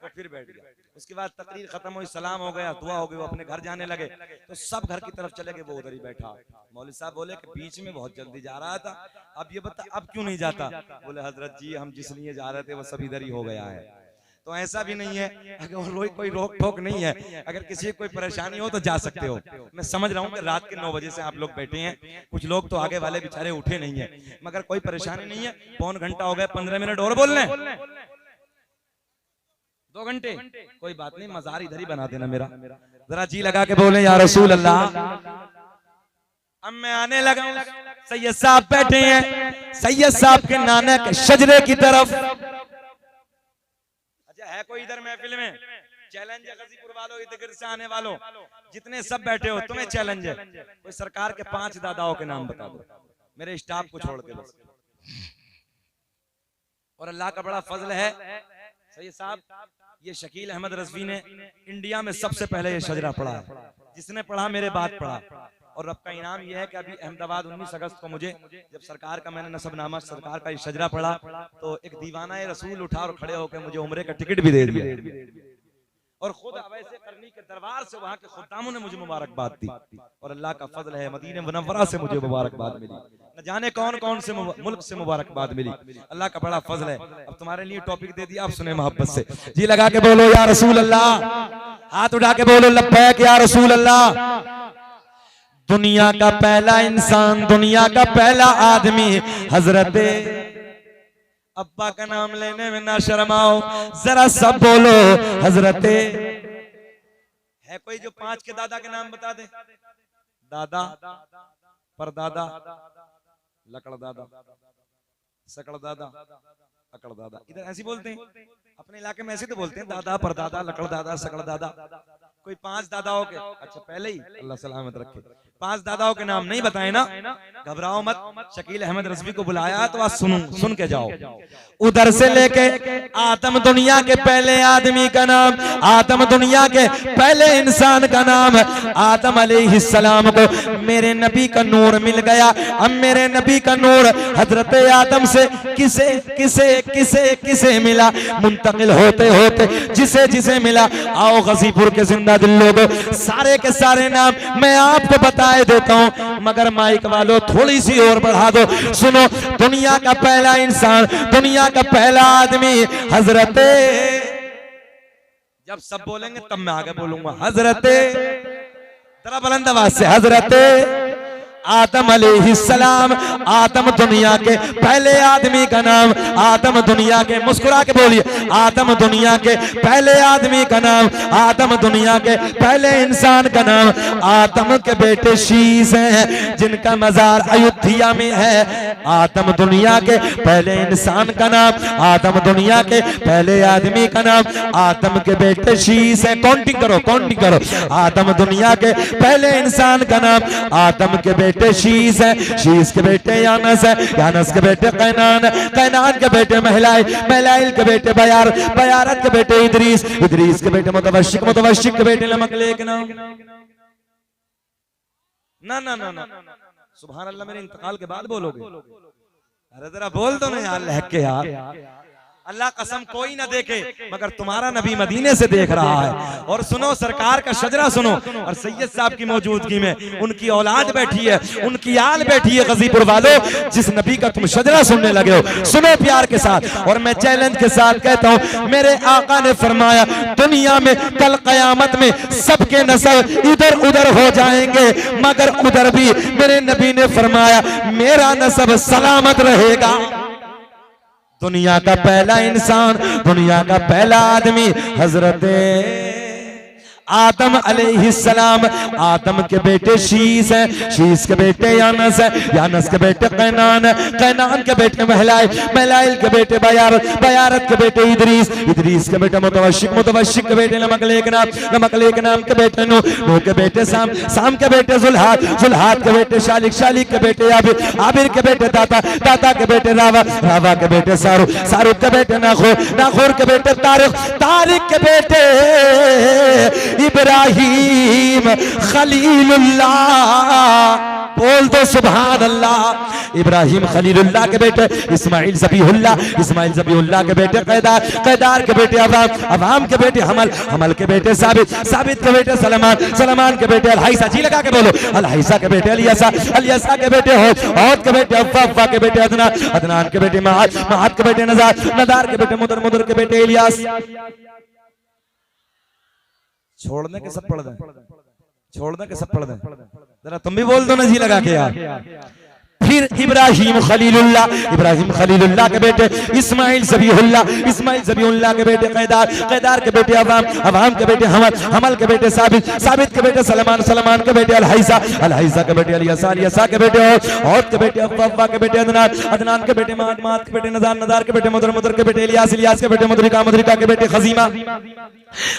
वो फिर बैठ गया। उसके बाद तकरीर खत्म हुई, सलाम हो गया, दुआ हो गई, वो अपने घर जाने लगे। तो सब घर की तरफ चले गए, वो उधर ही बैठा। मौलवी साहब बोले कि बीच में बहुत जल्दी जा रहा था, अब ये बता अब क्यों नहीं जाता? बोले हजरत जी हम जिस लिए जा रहे थे वो सब इधर ही हो गया है। तो ऐसा भी नहीं है, अगर कोई रोक टोक नहीं है, अगर किसी को कोई परेशानी हो तो जा सकते हो। मैं समझ रहा हूँ कि रात के 9 बजे से आप लोग बैठे हैं, कुछ लोग तो आगे वाले बेचारे उठे नहीं है, मगर कोई परेशानी नहीं है। पौन घंटा हो गया, 15 मिनट और बोल लें, 2 घंटे, कोई बात नहीं, मजार इधर ही बना देना मेरा। जरा जी लगा के बोले या रसूल अल्लाह। अब मैं आने लगा, सैयद साहब बैठे हैं, सैयद साहब के नाना के शजरे की तरफ। है कोई इधर महफिल में? चैलेंज है गाजीपुर वालों, इधर से आने वालों, जितने सब बैठे हो, तुम्हें चैलेंज है, कोई सरकार के 5 दादाओं के नाम बता दो, मेरे स्टाफ को छोड़ के बस। और अल्लाह का बड़ा फजल है सैयद साहब, ये शकील अहमद रज़वी ने इंडिया में सबसे पहले ये शजरा पढ़ा, जिसने पढ़ा मेरे बाद पढ़ा। और रब का इनाम यह है कि अभी अहमदाबाद 19 अगस्त को मुझे जब सरकार का मैंने नसबनामा सरकार का ये शजरा पढ़ा, तो एक दीवाना रसूल उठा और खड़े होकर मुझे उम्रे का टिकट भी दे दिया। और खुद अवैसे करनी के दरबार से वहां के खुद्दामों ने मुझे मुबारकबाद दी। और अल्लाह का फजल है, मदीने मुनव्वरा से मुझे मुबारकबाद मिली, न जाने कौन कौन से मुल्क से मुबारकबाद मिली। अल्लाह का बड़ा फजल है। अब तुम्हारे लिए टॉपिक दे दिया, आप सुने मोहब्बत से। जी लगा के बोलो या रसूल अल्लाह, हाथ उठा के बोलो लब्बैक या रसूल अल्लाह। दुनिया का पहला इंसान, दुनिया का पहला आदमी हजरत अब्बा का नाम लेने में ना शर्माओ, जरा सब बोलो हजरत। है कोई जो 5 के दादा के नाम बता दे? दादा, परदादा, लकड़ दादा, सकड़ दादा, अकड़ दादा। इधर ऐसी बोलते हैं, अपने इलाके में ऐसे तो बोलते हैं, दादा, परदादा, लकड़ दादा, सकड़ दादा। कोई 5 दादाओं के, अच्छा पहले ही अल्लाह सलामत रखे, 5 दादाओं के नाम नहीं बताए ना, घबराओ मत। शकील अहमद रज़वी को बुलाया तो आज सुन के जाओ। उधर से लेके आदम दुनिया के पहले आदमी का नाम, आदम दुनिया के पहले इंसान का नाम, आदम अलैहिस्सलाम को मेरे नबी का नूर मिल गया। अब मेरे नबी का नूर हजरत आदम से किसे किसे किसे किसे मिला, मुंतकिल होते होते जिसे जिसे मिला। आओ गाजीपुर के जिंदा दिल लोगों, सारे के सारे नाम मैं आपको बताए देता हूं, मगर माइक वालों थोड़ी सी और बढ़ा दो। सुनो, दुनिया का पहला इंसान, दुनिया का पहला आदमी हजरत, जब सब बोलेंगे तब मैं आगे बोलूंगा, हजरत, जरा बुलंद आवाज से, हजरत आदम अलैहिस्सलाम। आदम दुनिया के पहले आदमी का नाम, आदम दुनिया के, मुस्कुरा के बोलिए, आदम दुनिया के पहले आदमी का नाम, आदम दुनिया के पहले इंसान का नाम। आदम के बेटे शीश हैं जिनका मजार अयोध्या में है। आदम दुनिया के पहले इंसान का नाम, आदम दुनिया के पहले आदमी का नाम, आदम के बेटे शीश है। काउंटिंग करो, काउंटिंग करो। आदम दुनिया के पहले इंसान का नाम, आदम के बेटे शीश है, शीश के बेटे यानस है, यानस के बेटे कैनान, कैनान के बेटे महलाइल, महलाइल के बेटे बयार, बयारत के बेटे इदरीस, इदरीस के बेटे मुतवशिक, मुतवशिक के बेटे लमकलेक नाम। ना ना ना ना, सुभान अल्लाह, मेरे इंतकाल के बाद बोलोगे? अरे जरा बोल दो ना यार, लहक के यार। अल्लाह कसम कोई ना देखे मगर तुम्हारा नबी मदीने से देख रहा है। और सुनो सरकार का शजरा सुनो, और सैयद साहब की मौजूदगी में उनकी औलाद बैठी है, उनकी आल बैठी है। गाजीपुर वालों, जिस नबी का तुम शजरा सुनने लगे हो सुनो प्यार के साथ, और मैं चैलेंज के साथ कहता हूं, मेरे आका ने फरमाया दुनिया में कल कयामत में सबके नस्ल इधर उधर हो जाएंगे मगर उधर भी मेरे नबी ने फरमाया मेरा नस्ब सलामत रहेगा। दुनिया का पहला इंसान, दुनिया का पहला आदमी हजरत आदम अलैहिस्सलाम, आदम के बेटे शीश हैं, शीश के बेटे यानस है, यानस के बेटे कैनान है, कैनान के बेटे महलाइल, महलाइल के बेटे बयारत, बयारत के बेटे इदरीस, इदरीस के बेटे मुतवशिक, मुतवशिक के बेटे नमकलेक नाम, नमकलेक नाम के बेटे नूह, नूह के बेटे साम, साम के बेटे जुल्हाद, जुल्हाद के बेटे शालिक, शालिक के बेटे आबिर, आबिर के बेटे दाता, दाता के बेटे रावा, रावा के बेटे सारुक, सारुक के बेटे नाखुर, नाखुर के बेटे तारिक, तारिक के बेटे इब्राहिम खलीलुल्लाह। बोल दो सुभान अल्लाह। इब्राहिम खलीलुल्लाह के बेटे इस्माइल ज़बीहुल्लाह, इस्माइल ज़बीहुल्लाह के बेटे कैदार, कैदार के बेटे अवाम, अवाम के बेटे हमल, हमल के बेटे साबित, साबित के बेटे सलमान, सलमान के बेटे अलहैसा, जी लगा के बोलो, अलहैसा के बेटे अलियसा, अलियसा के बेटे हौद के बेटे अफ़्फ़ा, अफ़्फ़ा के बेटे अदनान, अदनान के बेटे महाद, महाद के बेटे नज़ार, नज़ार के बेटे मुदर, मुदर के बेटे इलियास। छोड़ने के सब पढ़ दें, छोड़ने के सब पढ़ दें, जरा तुम भी बोल दो ना जी लगा के यार। फिर इब्राहिम खलीलुल्लाह, इब्राहिम खलीलुल्लाह के बेटे इस्माइल ज़बीहुल्लाह, इस्माइल ज़बीहुल्लाह के बेटे कैदार, कैदार के बेटे अवाम, अवाम के बेटे हमल, हमल के बेटे साबित, साबित के बेटे सलमान, सलमान के बेटे अलहैसा, अलहैसा के बेटे अलियसा, अलियसा के बेटे हौद के बेटे अफ़्फ़ा, अफ़्फ़ा के बेटे अदनान, अदनान के बेटे महाद, महाद के बेटे नज़ार, नज़ार के बेटे मुदर, मुदर के बेटे इलियास, इलियास के बेटे मुदरिका, मुदरिका के बेटे खजीमा,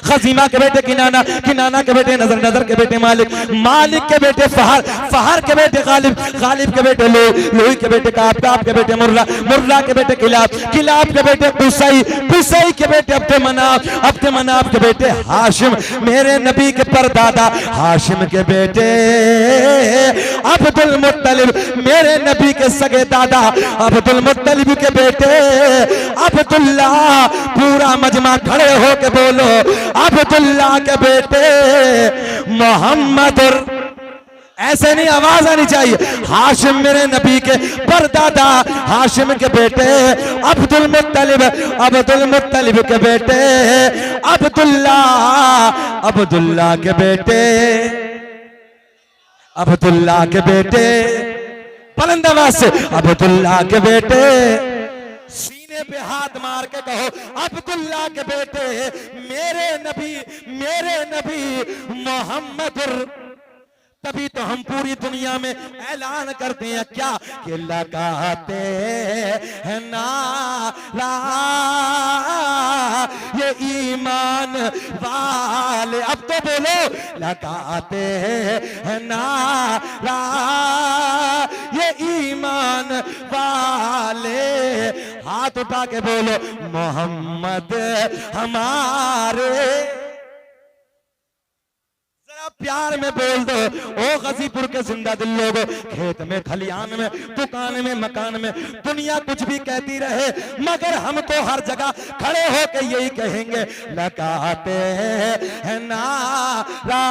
खजीमा के बेटे किनाना, किनाना के बेटे नजर, नजर के बेटे मालिक, मालिक के बेटे फहर, फहर के बेटे गालिब, गालिब के बेटे लोही के बेटे काब, काब के बेटे मुर्रा, मुर्रा के बेटे किलाब, किलाब के बेटे कुसई, कुसई के बेटे अब्दे मनाफ, अब्दे मनाफ के बेटे हाशिम, मेरे नबी के परदादा हाशिम के बेटे अब्दुल मुत्तलिब, मेरे नबी के सगे दादा अब्दुल मुत्तलिब के बेटे अब्दुल्ला। पूरा मजमा खड़े हो के बोलो अब्दुल्ला के बेटे मोहम्मद। ऐसे नहीं, आवाज आनी चाहिए। हाशिम मेरे नबी के परदादा, हाशिम के बेटे अब्दुल मुत्तलिब, अब्दुल मुत्तलिब के बेटे अब्दुल्ला, अब्दुल्ला के बेटे, अब्दुल्ला के बेटे बुलंद आवाज से अब्दुल्ला के बेटे, सीने पे हाथ मार के कहो अब्दुल्ला के बेटे मेरे नबी मोहम्मद। तभी तो हम पूरी दुनिया में ऐलान करते हैं क्या कि लगाते हैं नारा ये ईमान वाले। अब तो बोलो लगाते हैं नारा ये ईमान वाले। हाथ उठा के बोलो मोहम्मद हमारे। प्यार में बोल दो ओ गाजीपुर के जिंदा दिल लोग, खेत में, खलियान में, दुकान में, मकान में, दुनिया कुछ भी कहती रहे मगर हम तो हर जगह खड़े होके यही कहेंगे लगाते हैं नारा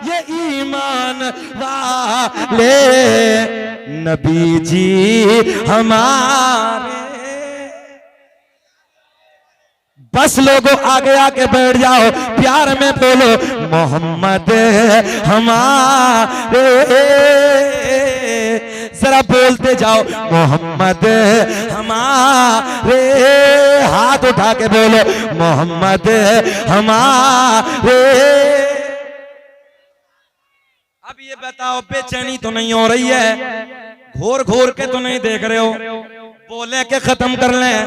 ये ईमान वाले नबी जी हमारे। बस लोगों आगे आके बैठ जाओ, प्यार में बोलो मोहम्मद हमारे। जरा बोलते जाओ मोहम्मद हमारे। हाथ उठा के बोलो मोहम्मद हमारे। अब ये बताओ बेचैनी तो नहीं हो रही है, घोर घोर के तो नहीं देख रहे हो, बोले के खत्म कर लें।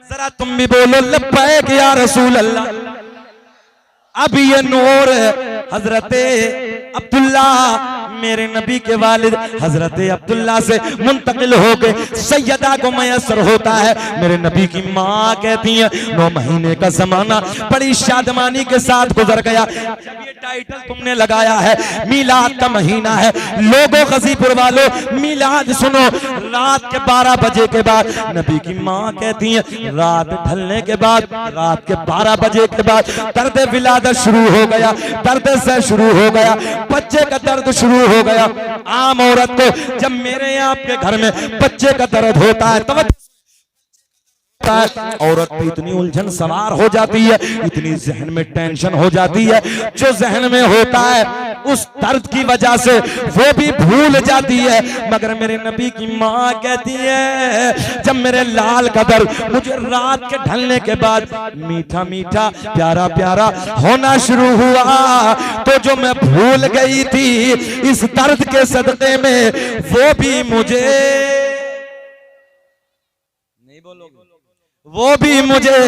जरा तुम भी बोलो लब्बैक या रसूल अल्लाह। अब ये नूर हजरते अब्दुल्ला मेरे नबी के वालिद हजरत अब्दुल्ला से मुंतकिल हो गए, सैयदा को मयसर होता है। मेरे नबी की माँ कहती है 9 महीने का जमाना बड़ी शादमानी के साथ गुजर गया। जब ये टाइटल तुमने लगाया है मीलाद का महीना है, लोगों गजीपुर वालों मीलाद सुनो। रात के 12 बजे के बाद नबी की माँ कहती है रात ढलने के बाद, रात के 12 बजे के बाद दर्द विलादत शुरू हो गया, दर्द से शुरू हो गया, बच्चे का दर्द शुरू हो गया। आम औरत को जब मेरे आपके घर में बच्चे का दर्द होता है तब औरत पे इतनी उलझन सवार हो जाती है, इतनी जहन में टेंशन हो जाती है, जो जहन में होता है उस दर्द की वजह से वो भी भूल जाती है। मगर मेरे नबी की माँ कहती है जब मेरे लाल का दर्द मुझे रात के ढलने के बाद मीठा मीठा प्यारा प्यारा होना शुरू हुआ, तो जो मैं भूल गई थी इस दर्द के सदके में वो भी मुझे नहीं बोलोगे, वो भी मुझे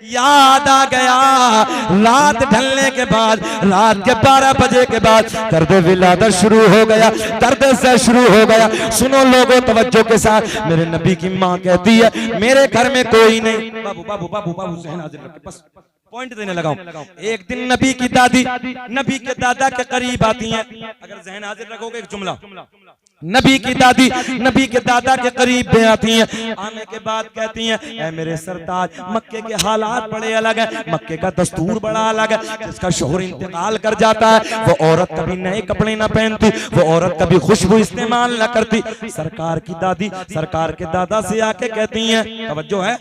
याद आ गया। रात ढलने के बाद, रात के 12 बजे के बाद दर्द विलादत शुरू हो गया, दर्द से शुरू हो गया। सुनो लोगों तवज्जो के साथ, मेरे नबी की माँ कहती है मेरे घर में कोई नहीं। बाबू बाबू बाबू बाबू जहन हाजिर रख के बस पॉइंट देने लगाऊं। एक दिन नबी की दादी नबी के दादा के करीब आती हैं। अगर जहन हाजिर रखोगे एक जुमला, नबी की दादी नबी के दादा के करीब में आती हैं। आने के बाद कहती हैं ऐ मेरे सरताज, मक्के के हालात बड़े अलग हैं, मक्के का दस्तूर बड़ा अलग है। जिसका शोहर इंतकाल कर जाता है वो औरत कभी नए कपड़े ना पहनती, वो औरत कभी खुशबू इस्तेमाल ना करती। सरकार की दादी सरकार के दादा से आके कहती हैं, तवज्जो है,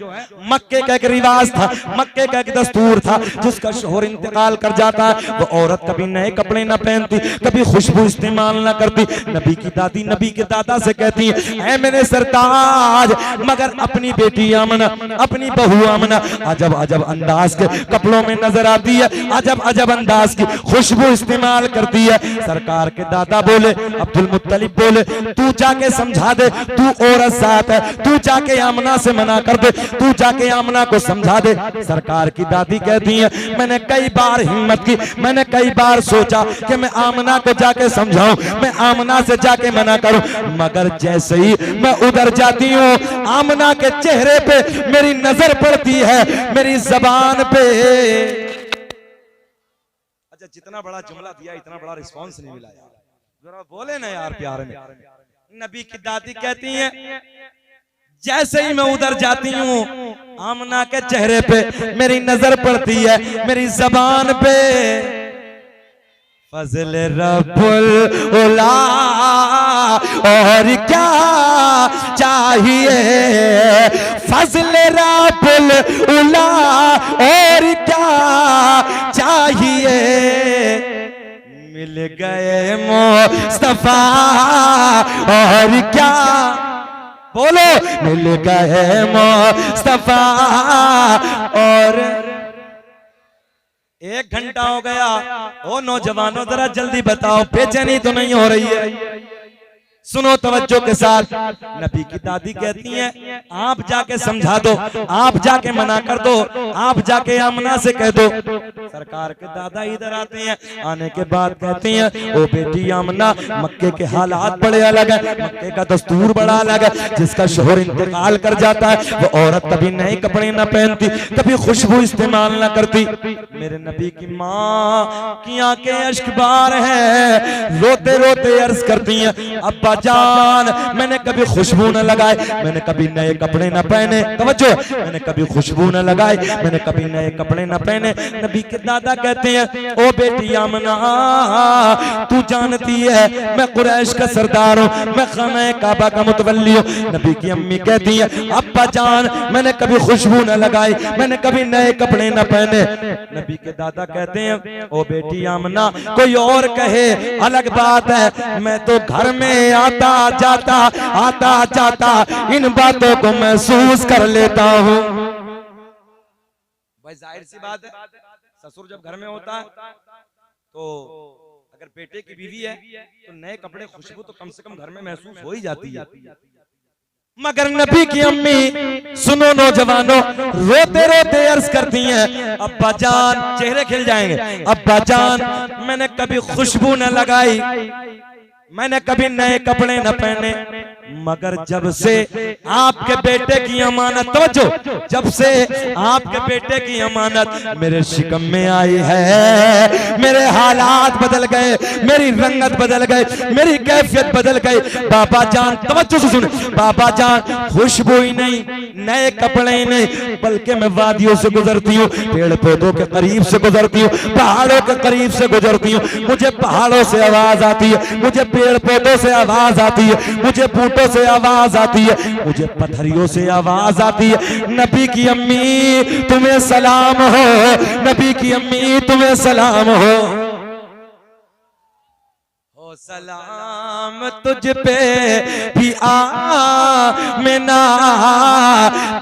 मक्के का एक रिवाज था, मक्के का एक दस्तूर था, जिसका शोहर इंतकाल कर जाता है वो औरत कभी नए कपड़े ना पहनती, कभी खुशबू इस्तेमाल ना करती। नबी की दादी नबी के दादा से कहती है ऐ मेरे सरताज, मगर अपनी बेटी आमना, अपनी बहू आमना अजब अजब अंदाज के कपड़ों में नजर आती है, अजब अजब अंदाज की खुशबू इस्तेमाल करती है। सरकार के दादा बोले, अब्दुल मुत्तलिब बोले तू जाके समझा दे, तू औरत साथ है, तू जाके आमना से मना कर दे, तू जाके आमना को समझा दे। सरकार की दादी कहती है मैंने कई बार हिम्मत की, मैंने कई बार सोचा कि मैं आमना को जाके समझाऊं, मैं आमना से जाके मना करूं, मगर जैसे ही मैं उधर जाती हूँ आमना के चेहरे पे मेरी नजर पड़ती है, मेरी जबान पे। अच्छा जितना बड़ा जुमला दिया इतना बड़ा रिस्पांस नहीं मिला यार, जरा बोले ना यार प्यार में। नबी की दादी कहती हैं जैसे ही मैं उधर जाती हूँ आमना के चेहरे पे मेरी नजर पड़ती है, मेरी जबान पे फजल रब्बुल उला और क्या चाहिए, फजल रब्बुल उला और क्या चाहिए, मिल गए मुस्तफा और क्या, बोलो मिल गए मुस्तफा। और 1 घंटा हो गया, ओ नौजवानों जरा जल्दी बताओ बेचैनी तो नहीं हो रही है? सुनो तवज्जो के साथ, नबी की दादी कहती हैं आप जाके समझा दो, आप जाके मना कर दो, आप जाके आमना से कह दो। सरकार के दादा इधर आते हैं, आने के बाद कहती हैं ओ बेटी आमना, मक्के के हालात बड़े अलग हैं, मक्के का दस्तूर बड़ा अलग है। जिसका शोहर इंतकाल कर जाता है वो औरत कभी नए कपड़े ना पहनती, कभी खुशबू इस्तेमाल ना करती। मेरे नबी की माँ की आंखें अश्कबार है, रोते रोते अर्ज करती हैं अब्बा जान मैंने कभी खुशबू न लगाए, मैंने कभी नए कपड़े न पहने, तवज्जो, मैंने कभी खुशबू न लगाए, मैंने कभी नए कपड़े न पहने। नबी के दादा कहते हैं ओ बेटी आमना तू जानती है मैं कुरैश का सरदार हूँ, मैं खाना काबा का मुतवल्ली हूँ। नबी की अम्मी कहती है अब्बा जान मैंने कभी खुशबू न लगाई, मैंने कभी नए कपड़े न पहने। नबी के दादा कहते हैं ओ बेटी आमना कोई और कहे अलग बात है, मैं तो घर में आता जाता इन बातों को महसूस कर लेता हूँ। भाई जाहिर सी बात है ससुर जब घर में होता है तो अगर बेटे की बीवी है तो नए कपड़े खुशबू तो कम से कम घर में महसूस हो ही जाती है। मगर नबी की अम्मी, सुनो नौजवानों, रोते रोते अर्ज करती हैं, अब्बा जान, चेहरे खिल जाएंगे, अब्बा जान मैंने कभी खुशबू न लगाई, मैंने कभी नए कपड़े न पहने, मगर जब से आपके बेटे की अमानत, तवज्जो, जब से आपके बेटे की अमानत मेरे शिकम में आई है, मेरे हालात बदल गए, मेरी रंगत बदल गए, मेरी कैफियत बदल गई। बाबा जान, तवज्जो से सुन, बाबा जान खुशबू ही नहीं, नए कपड़े ही नहीं, बल्कि मैं वादियों से गुजरती हूँ, पेड़ पौधों के करीब से गुजरती हूँ, पहाड़ों के करीब से गुजरती हूँ, मुझे पहाड़ों से आवाज आती है, मुझे पेड़ पौधों से आवाज आती है, मुझे बूटों से आवाज आती है, मुझे पत्थरियों से आवाज आती है, नबी की अम्मी तुम्हें सलाम हो, नबी की अम्मी तुम्हें सलाम हो, सलाम तुझ पे भी आमिना,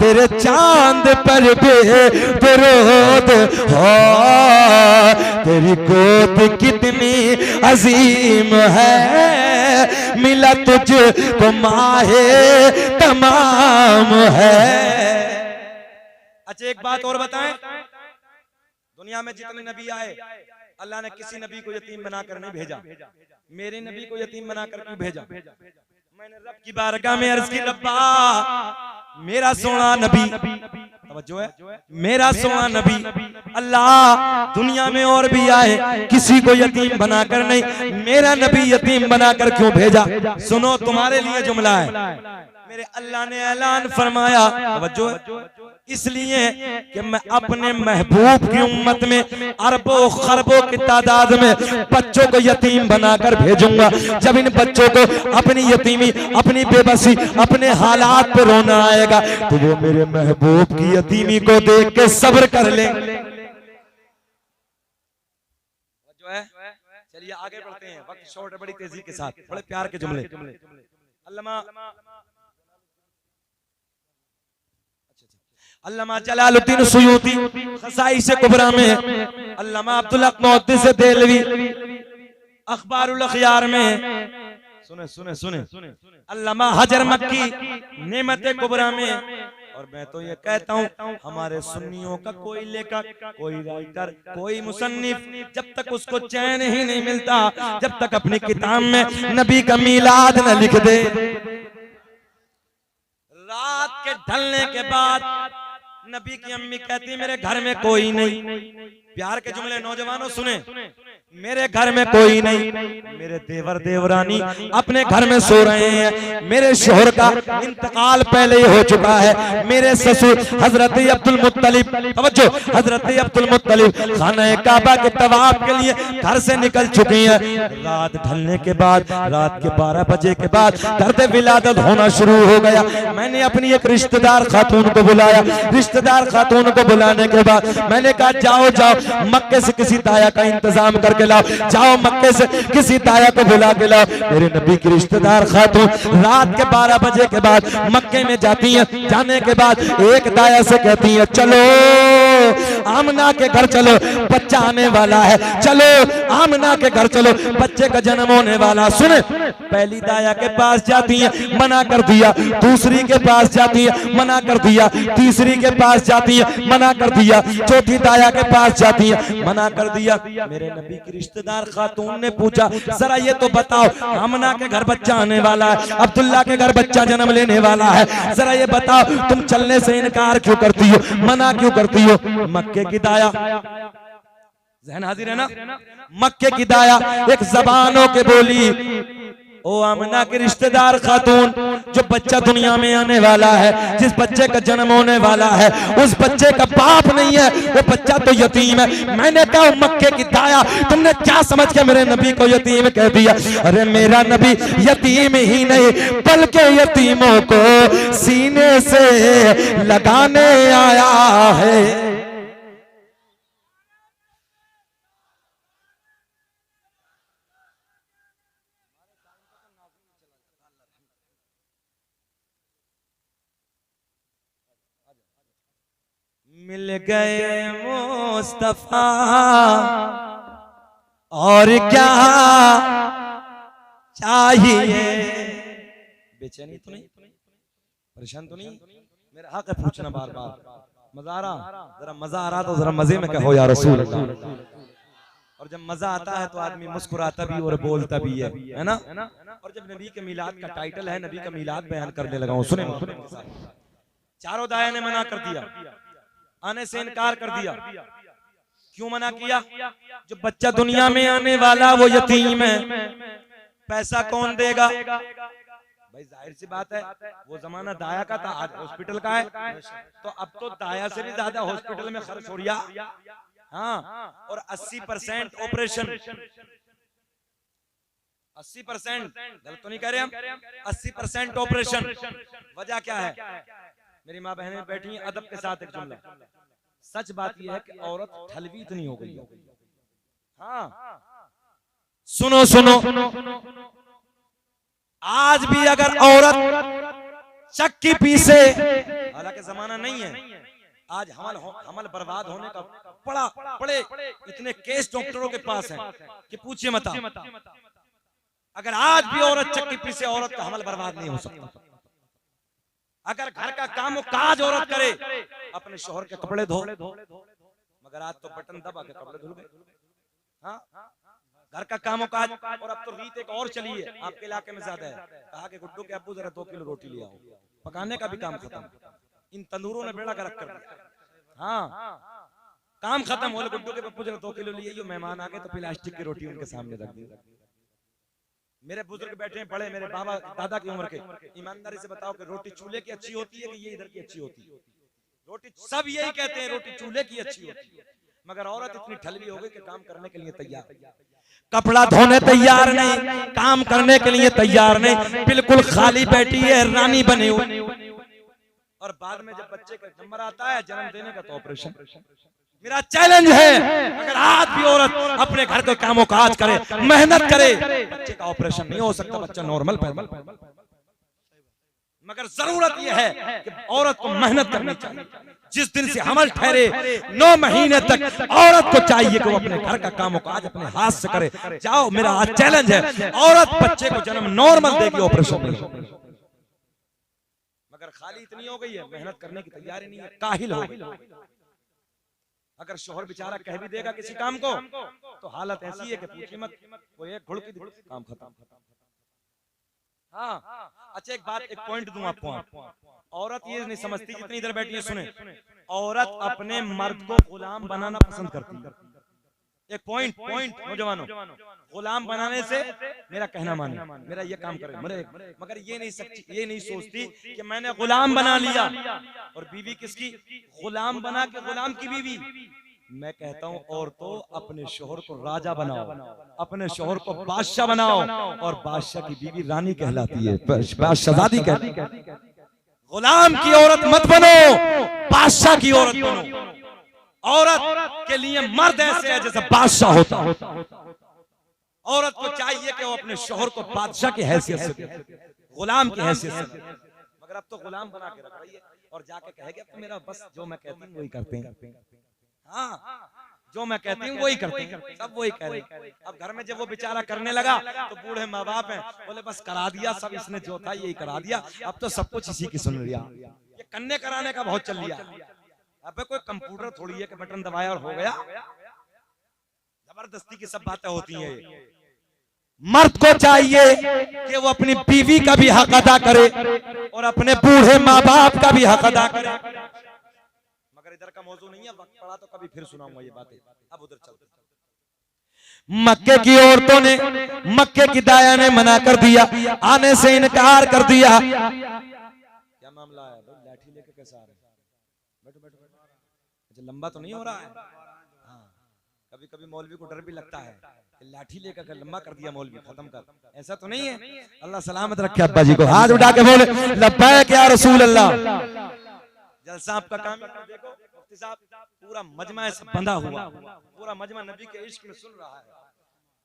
तेरे चांद पर भी दरूद हो, तेरी गोद कितनी अजीम है, मिला तुझको माहे तमाम है। अच्छा एक बात और बताएं, दुनिया में जितने नबी आए अल्लाह ने किसी नबी को यतीम बनाकर नहीं भेजा, मेरे नबी को यतीम बनाकर क्यों भेजा? मैंने रब की बारगाह में अर्ज की, रब्बा मेरा सोना नबी, तवज्जो है, मेरा सोना नबी, अल्लाह दुनिया में और भी आए किसी को यतीम बनाकर नहीं, मेरा नबी यतीम बनाकर क्यों भेजा? सुनो तुम्हारे लिए जुमला है, मेरे अल्लाह ने ऐलान फरमाया, तवज्जो है, इसलिए कि मैं अपने महबूब की उम्मत में अरबों खरबों की तादाद में बच्चों को यतीम बनाकर भेजूंगा। जब इन बच्चों को अपनी यतीमी, अपनी बेबसी, अपने हालात पे रोना आएगा तो वो मेरे महबूब की यतीमी को देख के सब्र कर लेंगे। जो है, चलिए आगे बढ़ते हैं, वक्त शॉर्ट है, बड़ी तेजी के साथ, बड़े प्यार के जुमले। अल्लामा जलालुद्दीन सुयूती खसाइस कुबरा में, अल्लामा अब्दुल हक मुहद्दिस देलवी अखबारुल अखयार में, सुने सुने सुने, अल्लामा हजर मक्की नेमत कुबरा में, और मैं तो ये कहता हूँ हमारे सुन्नियों का कोई लेखक, कोई राइटर, कोई मुसन्निफ जब तक उसको चैन ही नहीं मिलता, जब तक अपनी किताब में नबी का मीलाद न लिख दे, रात के ढलने के बाद नबी की अम्मी कहती मेरे घर में कोई नहीं, प्यार के जुमले नौजवानों सुने, मेरे घर में कोई नहीं, मेरे देवर देवरानी अपने घर में सो रहे हैं, मेरे शोहर का इंतकाल पहले ही हो चुका है, मेरे ससुर हजरत अब्दुल मुत्तलिब, तवज्जो, हजरत अब्दुल मुत्तलिब खाना काबा के तवाफ के लिए घर से निकल चुकी हैं। रात ढलने के बाद, रात के 12 बजे के बाद दर्द विलादत होना शुरू हो गया। मैंने अपनी एक रिश्तेदार खातून को बुलाया, रिश्तेदार खातून को बुलाने के बाद मैंने कहा जाओ जाओ मक्के से किसी ताया का इंतजाम करके लाओ, जाओ मक्के से किसी ताया को बुला के लाओ। मेरे नबी की रिश्तेदार खातून रात के 12 बजे के बाद मक्के में जाती हैं, जाने के बाद एक ताया से कहती हैं चलो आमना के घर चलो, बच्चा आने वाला है, चलो आमना के घर चलो, बच्चे का जन्म होने वाला। सुने, पहली ताया के पास जाती हैं, मना कर दिया, दूसरी के पास जाती है, मना कर दिया, तीसरी के पास जाती है, मना कर दिया, चौथी ताया के पास जाती है, मना कर दिया। मेरे नबी की रिश्तेदार खातून ने पूछा जरा ये तो बताओ, आमना के घर बच्चा आने वाला है, अब्दुल्ला के घर बच्चा जन्म लेने वाला है, जरा ये बताओ तुम चलने से इनकार क्यों करती हो, मना क्यों करती हो? मक्के की दाया, ज़हन हाजिर है ना, मक्के की दाया एक ज़बानों के बोली, ओ आमना के रिश्तेदार खातून, जो बच्चा दुनिया में आने वाला है, जिस बच्चे का जन्म होने वाला है, उस बच्चे का बाप नहीं है, वो बच्चा तो यतीम है। मैंने कहा मक्के की दाया, तुमने क्या समझ के मेरे नबी को यतीम कह दिया? अरे मेरा नबी यतीम ही नहीं बल्कि यतीमों को सीने से लगाने आया है। मिल गए मुस्तफा और क्या चाहिए? बेचैनी तो नहीं? परेशान तो नहीं? मेरा हक है पूछना बार बार। मजा आ रहा? जरा मजा आ रहा तो जरा मजे में कहो या रसूल अल्लाह। और जब मजा आता है तो आदमी मुस्कुराता भी और बोलता भी है ना? और जब नबी के मिलाद का टाइटल है, नबी का मिलाद बयान करने लगा हूं, सुने चारों दाया ने मना कर दिया, आने से इनकार कर दिया। क्यों मना किया? जो बच्चा दुनिया में आने वाला वो यतीम है, पैसा कौन देगा? भाई जाहिर सी बात है, वो जमाना दाया का था, आज हॉस्पिटल का है। तो अब तो दाया से भी ज्यादा हॉस्पिटल में खर्च हो रहा। हाँ, और 80% ऑपरेशन, 80%, गलत तो नहीं कह रहे हम, 80% ऑपरेशन। वजह क्या है? मेरी माँ बहनें बैठी हैं, अदब के साथ एक जुमला। सच बात यह है कि औरत ठलवी इतनी हो गई है। हाँ, सुनो सुनो, आज भी अगर औरत चक्की पीसे, हालांकि जमाना नहीं है, आज हमल बर्बाद होने का बड़े इतने केस डॉक्टरों के पास हैं कि पूछिए मत। अगर आज भी औरत चक्की पीसे, औरत का हमल बर्बाद नहीं हो सकता। अगर घर का काम काज औरत करे, अपने शोहर के कपड़े धो, मगर आज तो बटन दबा के कपड़े धुल गए। हाँ, घर का काम काज। और अब तो रीत एक और चली है, आपके इलाके में ज्यादा है। कहा कि गुड्डू के अब्बू जरा 2 किलो रोटी ले आओ, पकाने का भी काम खत्म। इन तंदूरों ने बेड़ा गर्क कर दिया। हाँ, काम खत्म। बोले गुड्डू के पप्पू जरा 2 किलो लिए, जो मेहमान आ गए तो प्लास्टिक की रोटी उनके सामने रख दी। मेरे बुजुर्ग बैठे हैं बड़े, मेरे बाबा दादा की उम्र के, ईमानदारी से बताओ कि रोटी चूल्हे की अच्छी होती है कि ये इधर की अच्छी होती है? रोटी सब यही कहते हैं, रोटी चूल्हे की अच्छी होती है। मगर औरत इतनी ठलवी हो गई कि काम करने के लिए तैयार, कपड़ा धोने तैयार नहीं, काम करने के लिए तैयार नहीं, बिल्कुल खाली बैठी है, रानी बनी हुई। और बाद में जब बच्चे का नंबर आता है जन्म देने का तो ऑपरेशन। मेरा चैलेंज है, अगर आज भी औरत अपने घर के कामों काज करे, मेहनत करे, बच्चे का ऑपरेशन नहीं हो सकता, बच्चा नॉर्मल पैदा। मगर जरूरत यह है कि औरत को मेहनत करनी चाहिए। जिस दिन से हमल ठहरे 9 महीने तक औरत को चाहिए कि वो अपने घर का कामों काज अपने हाथ से करे। जाओ, मेरा आज चैलेंज है, औरत बच्चे को जन्म नॉर्मल देगी, ऑपरेशन नहीं। मगर खाली इतनी हो गई है, मेहनत करने की तैयारी नहीं है, काहिल हो गई। अगर शोहर बेचारा कह भी देगा किसी काम को तो हालत ऐसी है कि पूछिए मत, वो एक घुड़की काम खत्म। हाँ, अच्छा एक बात, एक पॉइंट दूं आपको। औरत ये नहीं समझती, जितनी इधर बैठी है सुने, औरत अपने मर्द को गुलाम बनाना पसंद करती है। एक पॉइंट नौजवानों, गुलाम बनाने से मेरा कहना माने, मेरा ये काम करे, मगर ये नहीं सोचती कि मैंने गुलाम बना लिया। और बीवी किसकी? गुलाम बना के गुलाम की बीवी। मैं कहता हूँ औरतों, अपने शोहर को राजा बनाओ, अपने शोहर को बादशाह बनाओ, और बादशाह की बीवी रानी कहलाती है, शहजादी कहलाती है। गुलाम की औरत मत बनो, बादशाह की औरत बनो। औरत के लिए मर्द ऐसे है जैसे बादशाह होता। औरत को चाहिए कि वो अपने शोहर को बादशाह की हैसियत से, गुलाम की हैसियत से। मगर अब तो गुलाम बना के रख रही है और जाके कहेगी अब तो मेरा बस जो मैं कहती हूँ वही करते हैं। हाँ, जो मैं कहती हूँ वही करते हैं, सब वही कह रहे हैं। अब घर में जब वो बेचारा करने लगा तो बूढ़े माँ बाप हैं, बोले बस करा दिया, सब इसने जो था यही करा दिया, अब तो सब कुछ इसी की सुन लिया। ये कन्ने कराने का बहुत चल लिया। अब कोई कंप्यूटर थोड़ी है कि बटन दबाया और हो गया। जबरदस्ती की सब बातें होती हैं। मर्द को चाहिए कि वो अपनी बीवी का भी हक अदा करे और अपने बूढ़े माँ बाप का भी हक अदा करे। मगर इधर का मौजू नहीं है, वक्त पड़ा तो कभी फिर सुनाऊंगा ये बातें। अब उधर चलते। मक्के की औरतों ने, मक्के की दाया ने मना कर दिया, आने से इनकार कर दिया। क्या मामला है भाई? लाठी लेके कैसे आ रहे? बैठो बैठो। अच्छा, लंबा तो नहीं हो रहा है? हाँ, कभी कभी मौलवी को डर भी लगता है, लाठी लेकर लंबा कर दिया मौलवी, खत्म कर, ऐसा तो नहीं है। अल्लाह सलामत रखे अब्बा जी को। हाथ उठा के बोले लब्बैक या रसूल अल्लाह। जलसा आपका काम देखो, मुफ्ती साहब पूरा मजमा से बंधा हुआ, पूरा मजमा नबी के इश्क में सुन रहा है।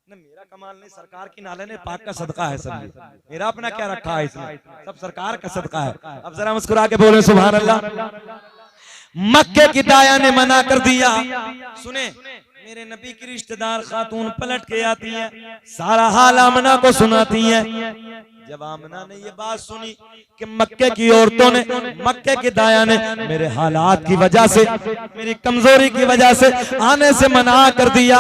न मेरा कमाल नहीं, सरकार की नाले ने पाक का सदका है सब, मेरा अपना क्या रखा है इसमें, सब सरकार का सदका है। अब जरा मुस्कुरा के बोले सुभान अल्लाह। मक्के की दाया ने मना कर दिया। सुने, मेरे नबी की रिश्तेदार खातून पलट के आती हैं, सारा हाल आमना को सुनाती हैं। जब आमना ने ये बात सुनी कि मक्के की औरतों ने, मक्के की दाया ने मेरे हालात की वजह से, मेरी कमजोरी की वजह से आने से मना कर दिया,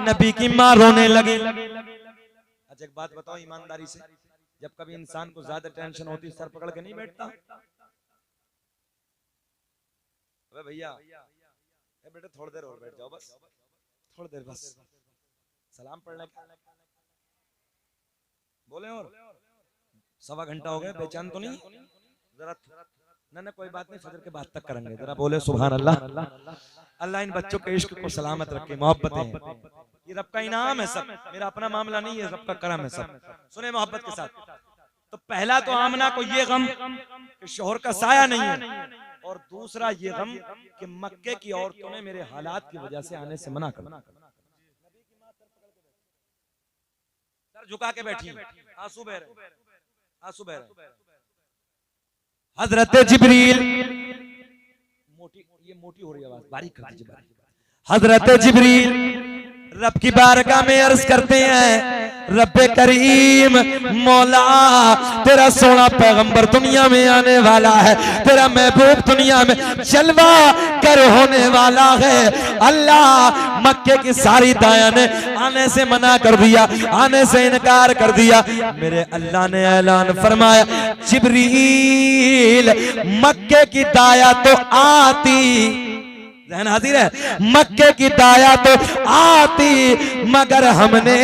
नबी की मां रोने लगी। अच्छा एक बात बताओ ईमानदारी से, जब कभी इंसान को ज्यादा टेंशन होती सर पकड़ के नहीं बैठता? अबे भैया बेटे थोड़ी देर और बैठ जाओ, बस थोड़ी देर, बस सलाम पढ़ने का बोले और 1.25 घंटा हो गया, बेचैन तो नहीं? जरा ना कोई बात नहीं, फजर के बाद तक करेंगे। जरा बोले सुभान अल्लाह। अल्लाह इन बच्चों के इश्क को सलामत रखे, मोहब्बतें हैं, ये रब का इनाम है सब, मेरा अपना मामला नहीं है, रब का करम है सब। सुने मोहब्बत के साथ, तो पहला तो आमना को ये गम कि शोहर का साया नहीं है, और दूसरा ये गम कि मक्के की औरतों ने मेरे हालात की वजह से आने से मना कर, सर झुका के बैठी, आंसू बह रहे, आंसू बह रहे। हजरत जिब्रील, ये मोटी हो रही आवाज, बारीक कर दीजिए, हजरत जिब्रील रब की बारगाह में अर्ज करते हैं, रब्बे करीम मौला तेरा सोना पैगंबर दुनिया में आने वाला है, तेरा महबूब दुनिया में जलवा कर होने वाला है। अल्लाह मक्के की सारी दाया ने आने से मना कर दिया, आने से इनकार कर दिया। मेरे अल्लाह ने ऐलान फरमाया, जिब्रील मक्के की दाया तो आती, ज़हन हाजिर है, मक्के की दाया तो आती मगर हमने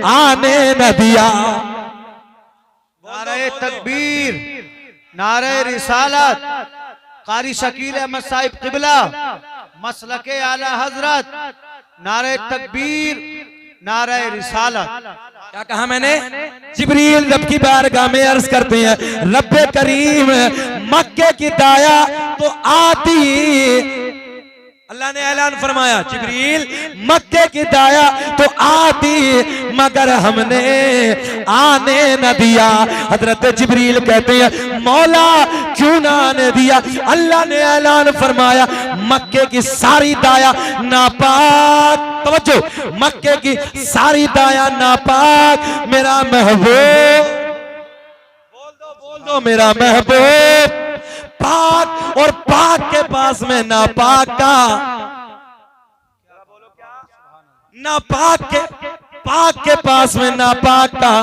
आने न दिया। नारे तकबीर, नारे रिसालत, कारी शकील अहमद साहिब क़िबला, मसलके आला हजरत, नारे तकबीर, नारे रिसालत। क्या कहा मैंने? जिब्रील रब की बारगाह में अर्ज करते हैं, रब्बे करीम मक्के की दाया तो आती, अल्लाह ने ऐलान फरमाया, जिब्रील मक्के की दाया तो आती मगर हमने आने न दिया। हजरत जिब्रील कहते हैं, मौला क्यों ना आने दिया? अल्लाह ने ऐलान फरमाया, मक्के की सारी दाया नापाक, तवज्जो, मक्के की सारी दाया नापाक, मेरा महबूब, बोल दो मेरा महबूब पाक, और पाक के पास में नापाक का, नापाक के, पाक के पास में नापाक का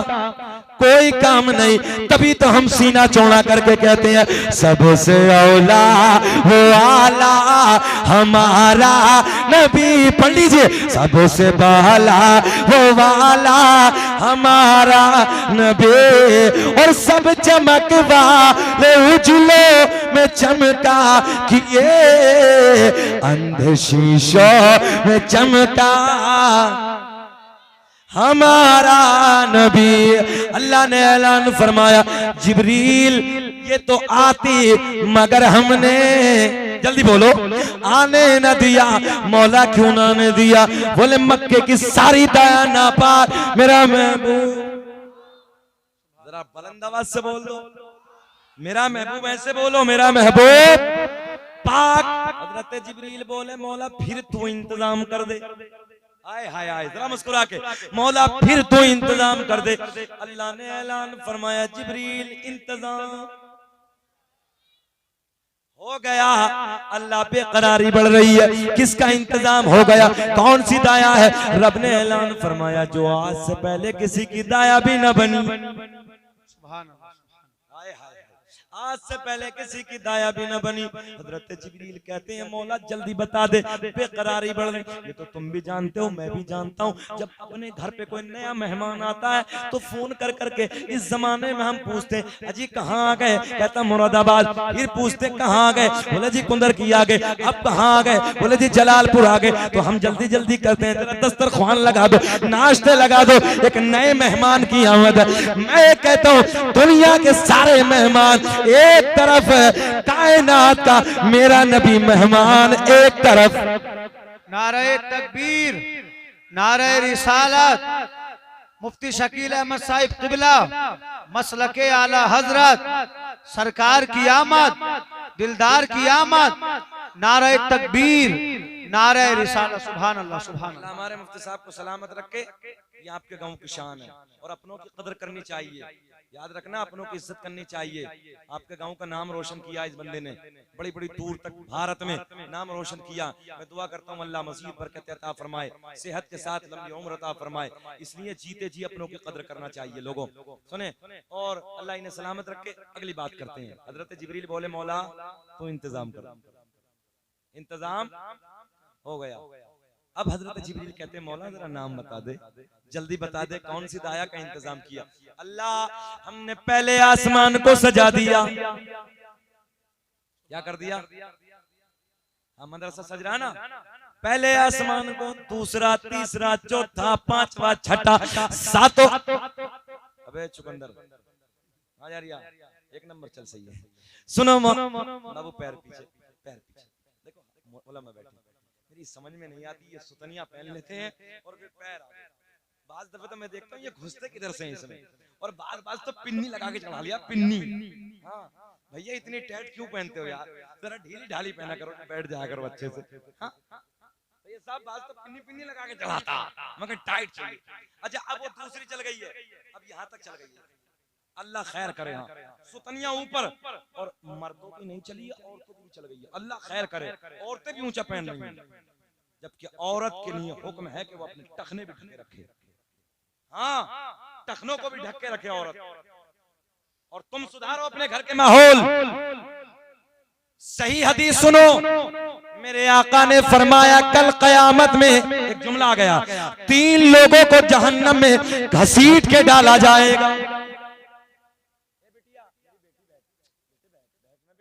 कोई काम नहीं। तभी तो हम सीना चौड़ा करके कहते हैं, सबसे औला वो आला हमारा नबी। पढ़ लीजिए, सबसे बाला वो वाला हमारा नबी, और सब चमक वाले उजलों में चमका कि ये अंधे शीशों में चमका हमारा नबी। अल्लाह ने ऐलान फरमाया, जिब्रील ये तो आती मगर हमने, जल्दी बोलो, आने न दिया। मौला क्यों ना आने दिया? बोले मक्के की सारी दाया नापाक, मेरा महबूब, जरा बुलंद आवाज से बोल दो, मेरा महबूब, ऐसे बोलो, मेरा महबूब पाक। हजरत जिब्रील बोले, मौला फिर तू इंतजाम कर दे। आए हाय हाय, जरा मुस्कुरा के, मौला फिर तू इंतजाम कर दे। अल्लाह ने ऐलान फरमाया, जिब्रील इंतजाम हो गया। अल्लाह पे करारी बढ़ रही है, किसका इंतजाम हो गया? कौन सी दाया है? रब ने ऐलान फरमाया, जो आज से पहले किसी की दाया भी न बनी, आज से पहले किसी की दाया भी न बनी। हजरत जिब्रील कहते हैं, मौला जल्दी बता दे, बेकरारी बढ़ रही। ये तो तुम भी जानते हो, मैं भी जानता हूँ, जब अपने घर पे कोई नया मेहमान आता है तो फोन कर करके, इस जमाने में हम पूछते हैं, अजी कहाँ आ गए? कहता मुरादाबाद। फिर पूछते कहाँ आ गए? बोले जी कुंदर की आ गए। अब कहाँ आ गए? बोले जी जलालपुर आ गए। तो हम जल्दी जल्दी करते हैं, जरा दस्तरख्वान लगा दो, नाश्ते लगा दो, एक नए मेहमान की आमद है। मैं कहता हूँ, दुनिया के सारे मेहमान एक तरफ, कायनात का मेरा नबी मेहमान एक तरफ। नारे तकबीर, नारे रिसालत, मुफ्ती शकील अहमद साहिब क़िबला, मसलके आला हजरत, सरकार की आमद, दिलदार की आमद। नारे तकबीर, नारे रिसालत। सुभान अल्लाह, सुभान अल्लाह अल्लाह। हमारे मुफ्ती साहब को सलामत रखे। ये आपके गांव की शान है और अपनों की कदर करनी चाहिए। याद रखना, अपनों की इज्जत करनी चाहिए। आपके गांव का नाम रोशन किया इस बंदे ने, बड़ी बड़ी दूर तक भारत में नाम रोशन किया। मैं दुआ करता हूँ अल्लाह मज़ीद बरकत अता फरमाए, सेहत के साथ लंबी उम्र अता फरमाए। इसलिए जीते जी अपनों की कदर करना चाहिए लोगों। सुने, और अल्लाह इन्हें सलामत रखे। अगली बात करते हैं। हजरत जिब्रील बोले मौला तो इंतजाम करो। इंतजाम हो गया। अब हजरत जिब्रील कहते हैं मौला जरा नाम बता दे, जल्दी बता दे कौन सी दाया का इंतजाम किया। अल्लाह हमने पहले आसमान को सजा दिया। क्या कर दिया? हाँ, मदरसा सज रहा ना। पहले आसमान को, दूसरा, तीसरा, चौथा, पांचवा, छठा, सातों। अबे चुकंदर हाँ यार, एक नंबर चल सही है। सुनो बाबू, पैर पीछे, पैर पीछे। देखो मौला में बैठे, मेरी समझ में नहीं आती, ये सुतनिया पहन लेते हैं और फिर पैर आगे। बाज दफे तो मैं देखता हूँ ये घुसते किधर से हैं इसमें, और बाज तो पिन्नी लगा के चढ़ा लिया, पिन्नी। हाँ भैया, इतनी टाइट क्यों पहनते हो यार, जरा ढीली ढाली पहना करो, बैठ जाया करो अच्छे से। हाँ तो ये सब बाज तो पिन्नी पिन्नी लगा के चढ़ाता, मगर टाइट चाहिए। अच्छा, अब वो दूसरी चल गई है, अब यहाँ तक चल गई है। अल्लाह खैर करे। हाँ, सुतनिया ऊपर, और मर्दों की नहीं चली है, औरतों की भी चल गई है। अल्लाह खैर करे, औरतें भी ऊंचा पहन रही हैं, जबकि औरत के लिए हुक्म है कि वो अपने टखने भी ढके रखे। हाँ, टखनों को भी ढक के रखे औरत। और तुम सुधारो अपने घर के माहौल। सही हदीस सुनो, मेरे आका ने फरमाया कल कयामत में एक जुमला आ गया, 3 लोगों को जहन्नम में घसीट के डाला जाएगा।